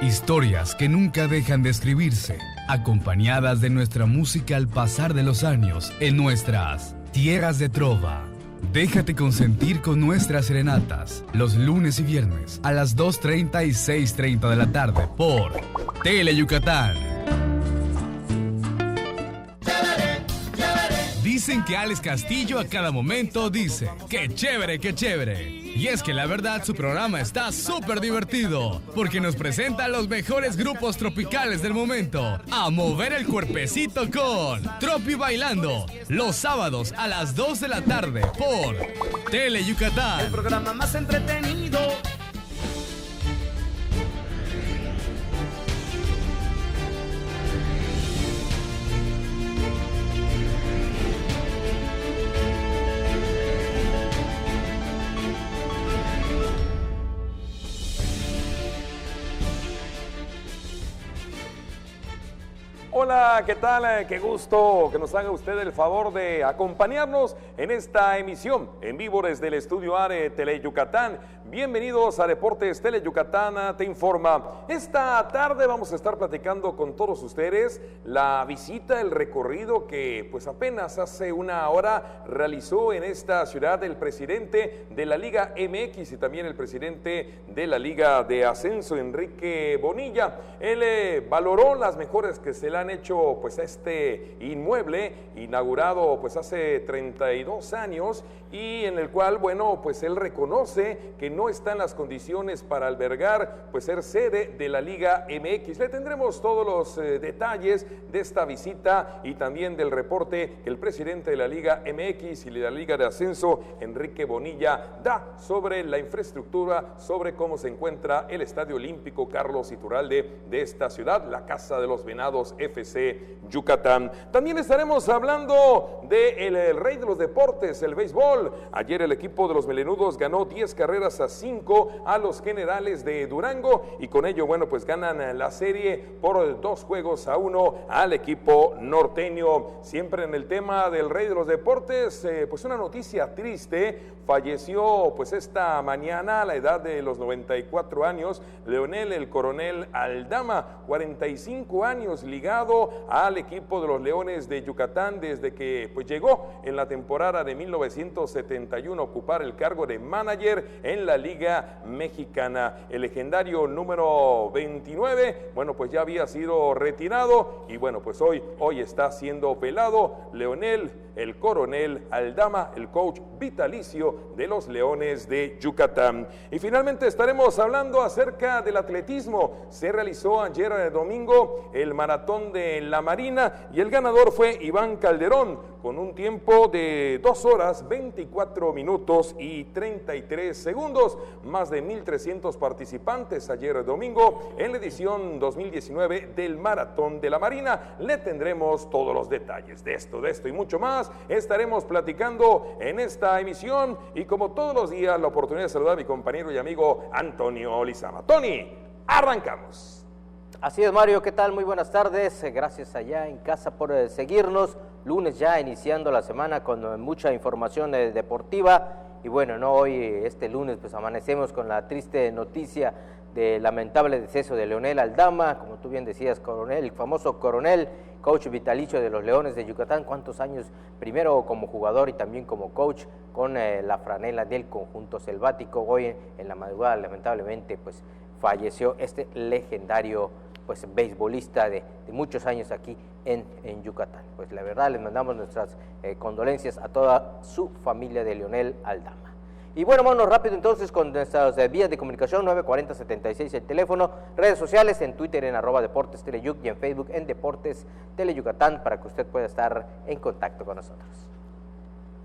Historias que nunca dejan de escribirse, acompañadas de nuestra música al pasar de los años en nuestras tierras de trova. Déjate consentir con nuestras serenatas, los lunes y viernes a las 2:30 y 6:30 de la tarde por Tele Yucatán. Dicen que Alex Castillo a cada momento dice, ¡qué chévere, qué chévere! Y es que la verdad su programa está súper divertido, porque nos presenta a los mejores grupos tropicales del momento, a mover el cuerpecito con Tropi Bailando, los sábados a las 2 de la tarde por Tele Yucatán. El programa más entretenido. Hola, ¿qué tal? Qué gusto que nos haga usted el favor de acompañarnos en esta emisión en vivo desde el estudio A de Tele Yucatán. Bienvenidos a Deportes Tele Yucatán Te Informa. Esta tarde vamos a estar platicando con todos ustedes la visita, el recorrido que pues apenas hace una hora realizó en esta ciudad el presidente de la Liga MX y también el presidente de la Liga de Ascenso, Enrique Bonilla. Él valoró las mejoras que se le han hecho pues a este inmueble inaugurado pues hace 32 años y en el cual, bueno, pues él reconoce que no está en las condiciones para albergar pues ser sede de la Liga MX. Le tendremos todos los detalles de esta visita y también del reporte que el presidente de la Liga MX y de la Liga de Ascenso, Enrique Bonilla, da sobre la infraestructura, sobre cómo se encuentra el Estadio Olímpico Carlos Iturralde de esta ciudad, la Casa de los Venados FC Yucatán. También estaremos hablando del rey de los deportes, el béisbol. Ayer el equipo de los melenudos ganó 10 carreras a 5 a los Generales de Durango y con ello, bueno, pues ganan la serie por 2-1 al equipo norteño. Siempre en el tema del rey de los deportes, pues una noticia triste. Falleció pues esta mañana a la edad de los 94 años Leonel el Coronel Aldama, 45 años ligado al equipo de los Leones de Yucatán desde que pues llegó en la temporada de 1971 a ocupar el cargo de manager en la la Liga Mexicana. El legendario número 29, bueno, pues ya había sido retirado y bueno, pues hoy está siendo velado Leonel, el coronel Aldama, el coach vitalicio de los Leones de Yucatán. Y finalmente estaremos hablando acerca del atletismo. Se realizó ayer domingo el maratón de la Marina y el ganador fue Iván Calderón con un tiempo de 2 horas, 24 minutos y 33 segundos. Más de 1,300 participantes ayer domingo en la edición 2019 del maratón de la Marina. Le tendremos todos los detalles de esto y mucho más. Estaremos platicando en esta emisión y como todos los días la oportunidad de saludar a mi compañero y amigo Antonio Lizama. Tony, arrancamos. Así es, Mario, ¿qué tal? Muy buenas tardes, gracias allá en casa por seguirnos. Lunes ya iniciando la semana con mucha información deportiva y bueno, no hoy este lunes pues amanecemos con la triste noticia del lamentable deceso de Leonel Aldama, como tú bien decías, coronel, el famoso coronel, coach vitalicio de los Leones de Yucatán. ¿Cuántos años? Primero como jugador y también como coach con la franela del conjunto selvático. Hoy en la madrugada lamentablemente pues falleció este legendario pues beisbolista de muchos años aquí en Yucatán. Pues la verdad les mandamos nuestras condolencias a toda su familia de Leonel Aldama. Y bueno, vámonos rápido entonces con nuestras vías de comunicación, 940-76 el teléfono, redes sociales, en Twitter en @Deportes Teleyuc y en Facebook en Deportes Teleyucatán para que usted pueda estar en contacto con nosotros.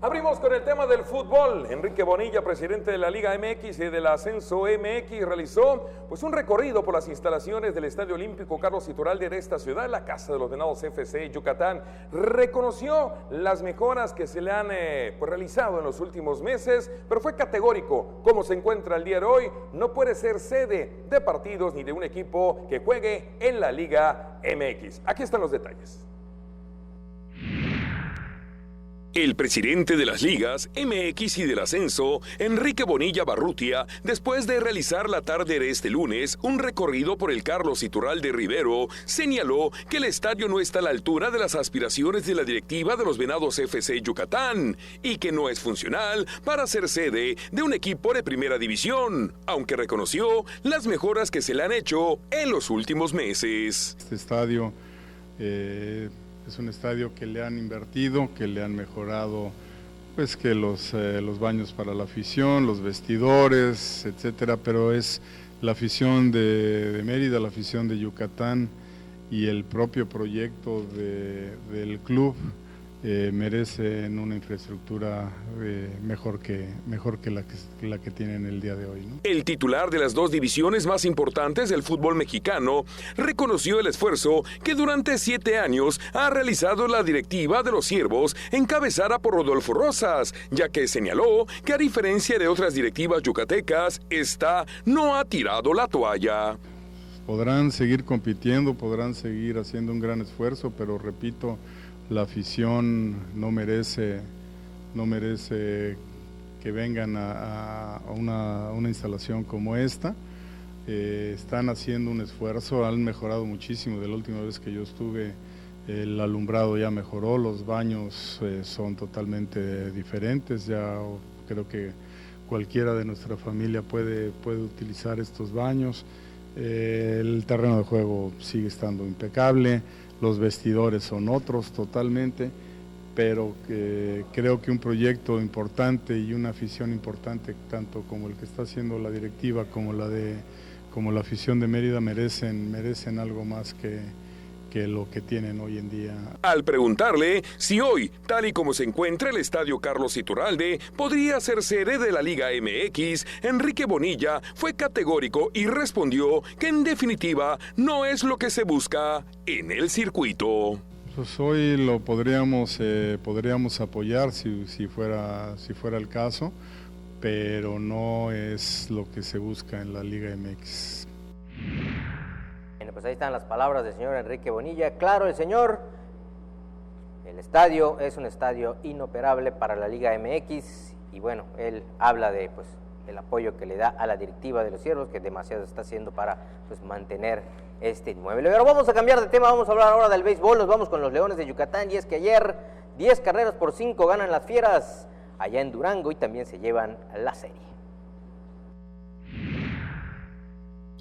Abrimos con el tema del fútbol. Enrique Bonilla, presidente de la Liga MX y del Ascenso MX, realizó pues un recorrido por las instalaciones del Estadio Olímpico Carlos Iturralde de esta ciudad, la casa de los Venados FC Yucatán. Reconoció las mejoras que se le han pues realizado en los últimos meses, pero fue categórico. Como se encuentra el día de hoy, no puede ser sede de partidos ni de un equipo que juegue en la Liga MX. Aquí están los detalles. El presidente de las ligas MX y del Ascenso, Enrique Bonilla Barrutia, después de realizar la tarde de este lunes un recorrido por el Carlos Iturralde Rivero, señaló que el estadio no está a la altura de las aspiraciones de la directiva de los Venados FC Yucatán y que no es funcional para ser sede de un equipo de primera división, aunque reconoció las mejoras que se le han hecho en los últimos meses. Este estadio es un estadio que le han invertido, que le han mejorado, pues que los baños para la afición, los vestidores, etcétera, pero es la afición de Mérida, la afición de Yucatán y el propio proyecto del club merecen una infraestructura mejor que la que tienen el día de hoy, ¿no? El titular de las 2 divisiones más importantes del fútbol mexicano reconoció el esfuerzo que durante 7 años ha realizado la directiva de los Ciervos, encabezada por Rodolfo Rosas, ya que señaló que a diferencia de otras directivas yucatecas, esta no ha tirado la toalla. Podrán seguir compitiendo, podrán seguir haciendo un gran esfuerzo, pero repito, la afición no merece que vengan a una instalación como esta. Están haciendo un esfuerzo, han mejorado muchísimo. De la última vez que yo estuve, el alumbrado ya mejoró, los baños son totalmente diferentes. Ya creo que cualquiera de nuestra familia puede utilizar estos baños. El terreno de juego sigue estando impecable. Los vestidores son otros totalmente, pero creo que un proyecto importante y una afición importante, tanto como el que está haciendo la directiva como la afición de Mérida, merecen algo más que lo que tienen hoy en día. Al preguntarle si hoy, tal y como se encuentra el Estadio Carlos Iturralde, podría ser sede de la Liga MX, Enrique Bonilla fue categórico y respondió que en definitiva no es lo que se busca en el circuito. Pues hoy lo podríamos apoyar si fuera el caso, pero no es lo que se busca en la Liga MX. Bueno, pues ahí están las palabras del señor Enrique Bonilla. Claro, el estadio es un estadio inoperable para la Liga MX y bueno, él habla de pues el apoyo que le da a la directiva de los Ciervos, que demasiado está haciendo para pues mantener este inmueble. Pero vamos a cambiar de tema, vamos a hablar ahora del béisbol, nos vamos con los Leones de Yucatán y es que ayer 10 carreras por 5 ganan las Fieras allá en Durango y también se llevan la serie.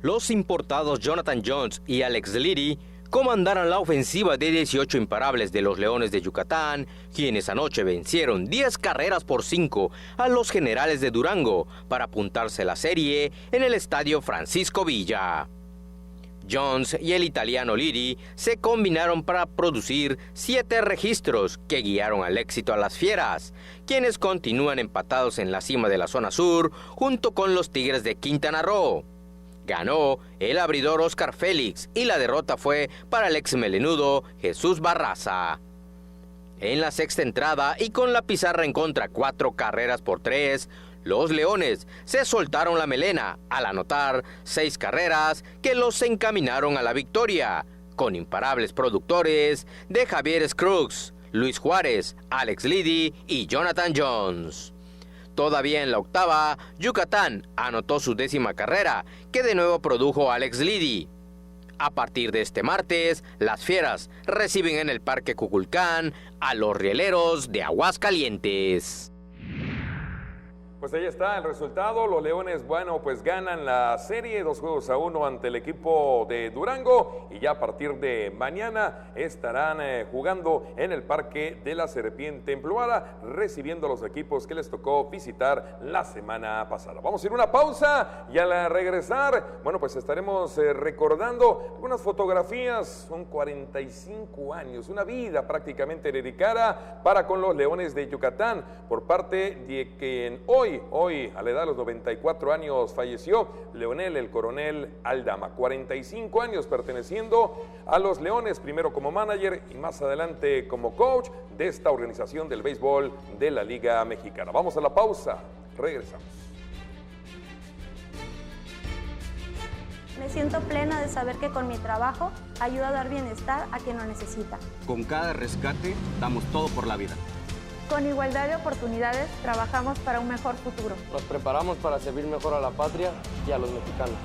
los importados Jonathan Jones y Alex Liddy comandaron la ofensiva de 18 imparables de los Leones de Yucatán, quienes anoche vencieron 10-5 a los Generales de Durango para apuntarse la serie en el Estadio Francisco Villa. Jones y el italiano Liddy se combinaron para producir 7 registros que guiaron al éxito a las Fieras, quienes continúan empatados en la cima de la zona sur junto con los Tigres de Quintana Roo. Ganó el abridor Oscar Félix y la derrota fue para el ex melenudo Jesús Barraza. En la sexta entrada y con la pizarra en contra 4-3, los Leones se soltaron la melena al anotar 6 carreras que los encaminaron a la victoria, con imparables productores de Javier Scruggs, Luis Juárez, Alex Liddy y Jonathan Jones. Todavía en la octava, Yucatán anotó su 10ª carrera, que de nuevo produjo Alex Liddy. A partir de este martes, las Fieras reciben en el Parque Cuculcán a los Rieleros de Aguascalientes. Pues ahí está el resultado. Los Leones, bueno, pues ganan la serie 2-1 ante el equipo de Durango y ya a partir de mañana estarán jugando en el Parque de la Serpiente Emplumada, recibiendo a los equipos que les tocó visitar la semana pasada. Vamos a ir a una pausa y al regresar, bueno, pues estaremos recordando algunas fotografías. Son 45 años, una vida prácticamente dedicada para con los Leones de Yucatán por parte de quien hoy, a la edad de los 94 años, falleció Leonel el Coronel Aldama. 45 años perteneciendo a los Leones, primero como manager y más adelante como coach de esta organización del béisbol de la Liga Mexicana. Vamos a la pausa, regresamos. Me siento plena de saber que con mi trabajo ayudo a dar bienestar a quien lo necesita. Con cada rescate damos todo por la vida. Con igualdad de oportunidades, trabajamos para un mejor futuro. Nos preparamos para servir mejor a la patria y a los mexicanos.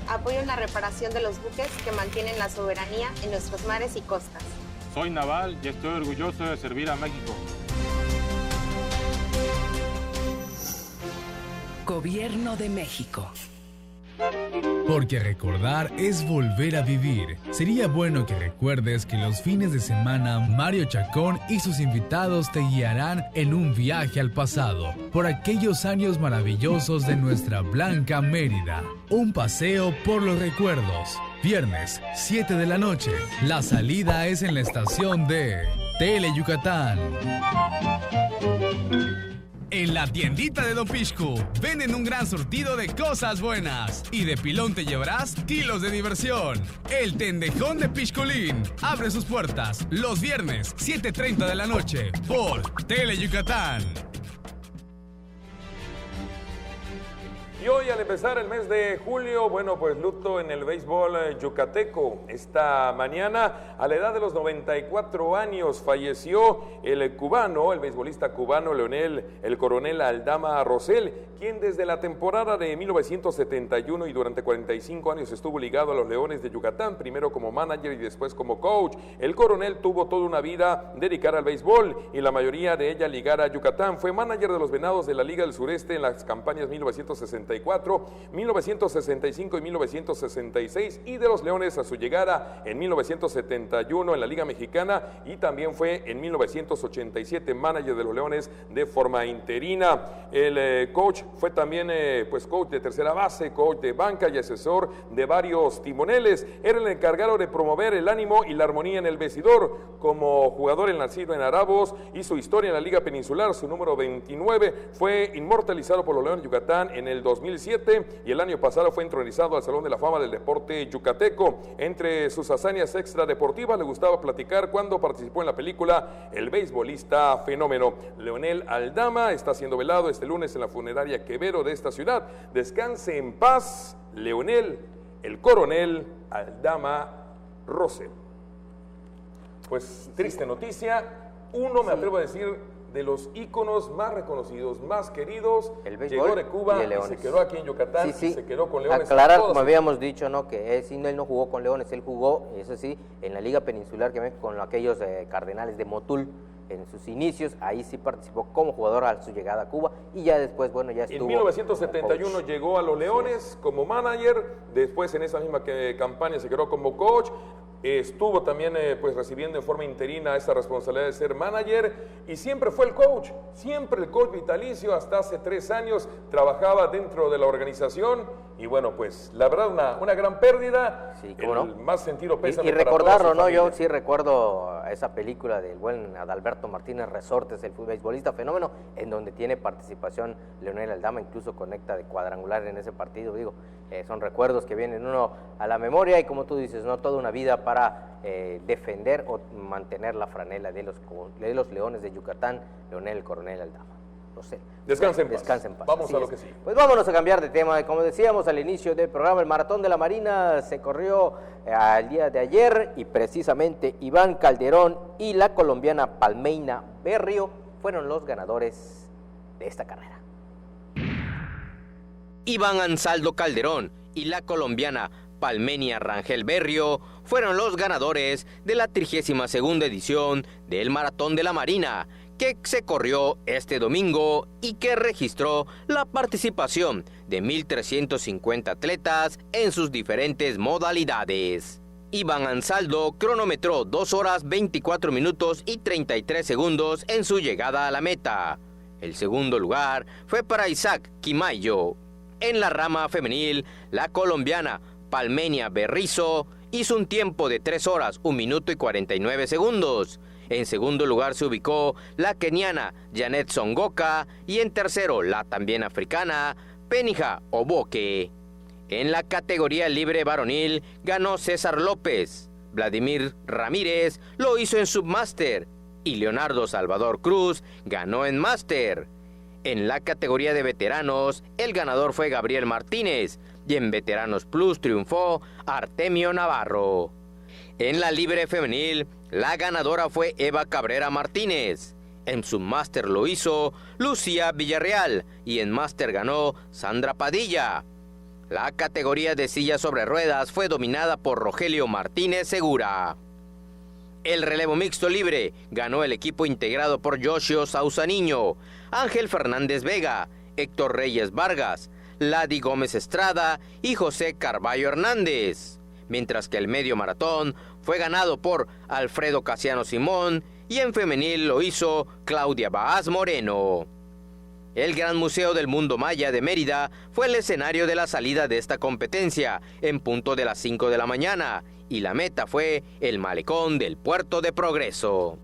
Apoyo en la reparación de los buques que mantienen la soberanía en nuestros mares y costas. Soy naval y estoy orgulloso de servir a México. Gobierno de México. Porque recordar es volver a vivir. Sería bueno que recuerdes que los fines de semana Mario Chacón y sus invitados te guiarán en un viaje al pasado, por aquellos años maravillosos de nuestra blanca Mérida. Un paseo por los recuerdos. Viernes, 7 de la noche. La salida es en la estación de Tele Yucatán. En la tiendita de Don Pixcu venden un gran surtido de cosas buenas y de pilón te llevarás kilos de diversión. El Tendejón de Pixculín abre sus puertas los viernes 7:30 de la noche por Tele Yucatán. Y hoy al empezar el mes de julio, bueno, pues luto en el béisbol yucateco. Esta mañana, a la edad de los 94 años, falleció el cubano, el beisbolista cubano Leonel el Coronel Aldama Rosell, quien desde la temporada de 1971 y durante 45 años estuvo ligado a los Leones de Yucatán, primero como manager y después como coach. El coronel tuvo toda una vida dedicada al béisbol y la mayoría de ella ligada a Yucatán. Fue manager de los Venados de la Liga del Sureste en las campañas 1964, 1965 y 1966 y de los Leones a su llegada en 1971 en la Liga Mexicana y también fue en 1987 manager de los Leones de forma interina. El coach fue también pues coach de tercera base, coach de banca y asesor de varios timoneles. Era el encargado de promover el ánimo y la armonía en el vestidor. Como jugador nacido en Arabos, hizo historia en la Liga Peninsular. Su número 29 fue inmortalizado por los Leones de Yucatán en el 2007 y el año pasado fue entronizado al Salón de la Fama del Deporte Yucateco. Entre sus hazañas extradeportivas le gustaba platicar cuando participó en la película El Beisbolista Fenómeno. Leonel Aldama está siendo velado este lunes en la funeraria Quevedo de esta ciudad. Descanse en paz, Leonel el Coronel Aldama Rosell. Pues triste noticia, me atrevo a decir, de los íconos más reconocidos, más queridos, llegó de Cuba y se quedó aquí en Yucatán y se quedó con Leones. Aclarar, como habíamos dicho, ¿no? Que él no jugó con Leones, él jugó, eso sí, en la Liga Peninsular que con aquellos Cardenales de Motul, en sus inicios, ahí sí participó como jugador a su llegada a Cuba y ya después, bueno, ya estuvo. En 1971 llegó a los Leones como manager, después en esa misma campaña se quedó como coach. Estuvo también pues recibiendo en forma interina esa responsabilidad de ser manager y siempre fue el coach vitalicio. Hasta hace 3 años trabajaba dentro de la organización y bueno, pues la verdad una gran pérdida. Sí, ¿cómo no? Más sentido pésame y para recordarlo, ¿no? familia. Yo sí recuerdo esa película del buen Adalberto Martínez Resortes, el futbolista fenómeno, en donde tiene participación Leonel Aldama, incluso conecta de cuadrangular en ese partido. Digo, son recuerdos que vienen uno a la memoria y como tú dices, no toda una vida para defender o mantener la franela de los Leones de Yucatán, Leonel Coronel Aldama. No sé. Descansen en paz. Descansen en paz. Vamos Así a lo es. que sí. Pues vámonos a cambiar de tema. Como decíamos al inicio del programa, el Maratón de la Marina se corrió el día de ayer y precisamente Iván Calderón y la colombiana Palmeina Berrio fueron los ganadores de esta carrera. Iván Ansaldo Calderón y la colombiana Palmenia Rangel Berrio fueron los ganadores de la 32ª edición del Maratón de la Marina, que se corrió este domingo y que registró la participación de 1.350 atletas en sus diferentes modalidades. Iván Ansaldo cronometró 2 horas 24 minutos y 33 segundos en su llegada a la meta. El segundo lugar fue para Isaac Quimayo. En la rama femenil, la colombiana Palmenia Berrizo hizo un tiempo de 3 horas, 1 minuto y 49 segundos. En segundo lugar se ubicó la keniana Janet Songoka y en tercero la también africana Penija Oboke. En la categoría libre varonil ganó César López, Vladimir Ramírez lo hizo en Submaster y Leonardo Salvador Cruz ganó en Master. En la categoría de veteranos, el ganador fue Gabriel Martínez y en Veteranos Plus triunfó Artemio Navarro. En la libre femenil, la ganadora fue Eva Cabrera Martínez. En Submaster lo hizo Lucía Villarreal y en Master ganó Sandra Padilla. La categoría de silla sobre ruedas fue dominada por Rogelio Martínez Segura. El relevo mixto libre ganó el equipo integrado por Yoshio Sausaniño, Ángel Fernández Vega, Héctor Reyes Vargas, Ladi Gómez Estrada y José Carballo Hernández, mientras que el medio maratón fue ganado por Alfredo Casiano Simón y en femenil lo hizo Claudia Baaz Moreno. El Gran Museo del Mundo Maya de Mérida fue el escenario de la salida de esta competencia en punto de las 5 de la mañana y la meta fue el malecón del Puerto de Progreso.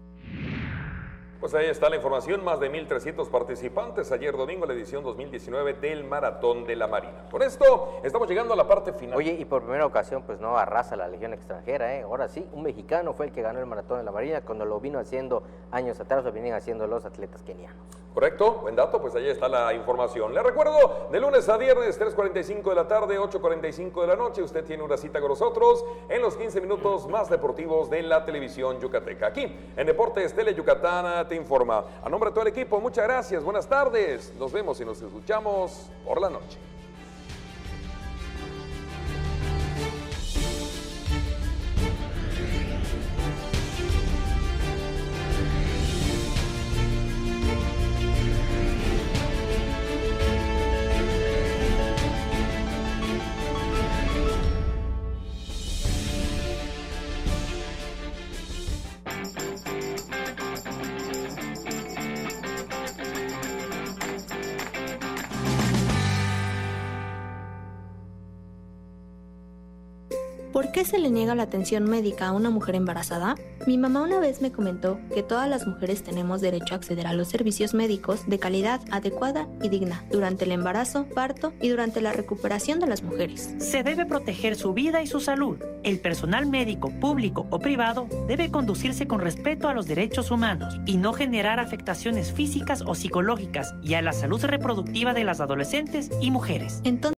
Pues ahí está la información, más de 1.300 participantes ayer domingo, la edición 2019 del Maratón de la Marina. Con esto estamos llegando a la parte final. Oye, y por primera ocasión pues no arrasa la Legión extranjera, ahora sí, un mexicano fue el que ganó el Maratón de la Marina, cuando lo vino haciendo años atrás, lo vienen haciendo los atletas kenianos. Correcto, buen dato, pues ahí está la información. Le recuerdo, de lunes a viernes, 3:45 de la tarde, 8:45 de la noche, usted tiene una cita con nosotros en los 15 minutos más deportivos de la televisión yucateca. Aquí, en Deportes Tele Yucatán, te informa. A nombre de todo el equipo, muchas gracias, buenas tardes. Nos vemos y nos escuchamos por la noche. ¿Por qué se le niega la atención médica a una mujer embarazada? Mi mamá una vez me comentó que todas las mujeres tenemos derecho a acceder a los servicios médicos de calidad adecuada y digna durante el embarazo, parto y durante la recuperación de las mujeres. Se debe proteger su vida y su salud. El personal médico, público o privado debe conducirse con respeto a los derechos humanos y no generar afectaciones físicas o psicológicas y a la salud reproductiva de las adolescentes y mujeres. Entonces,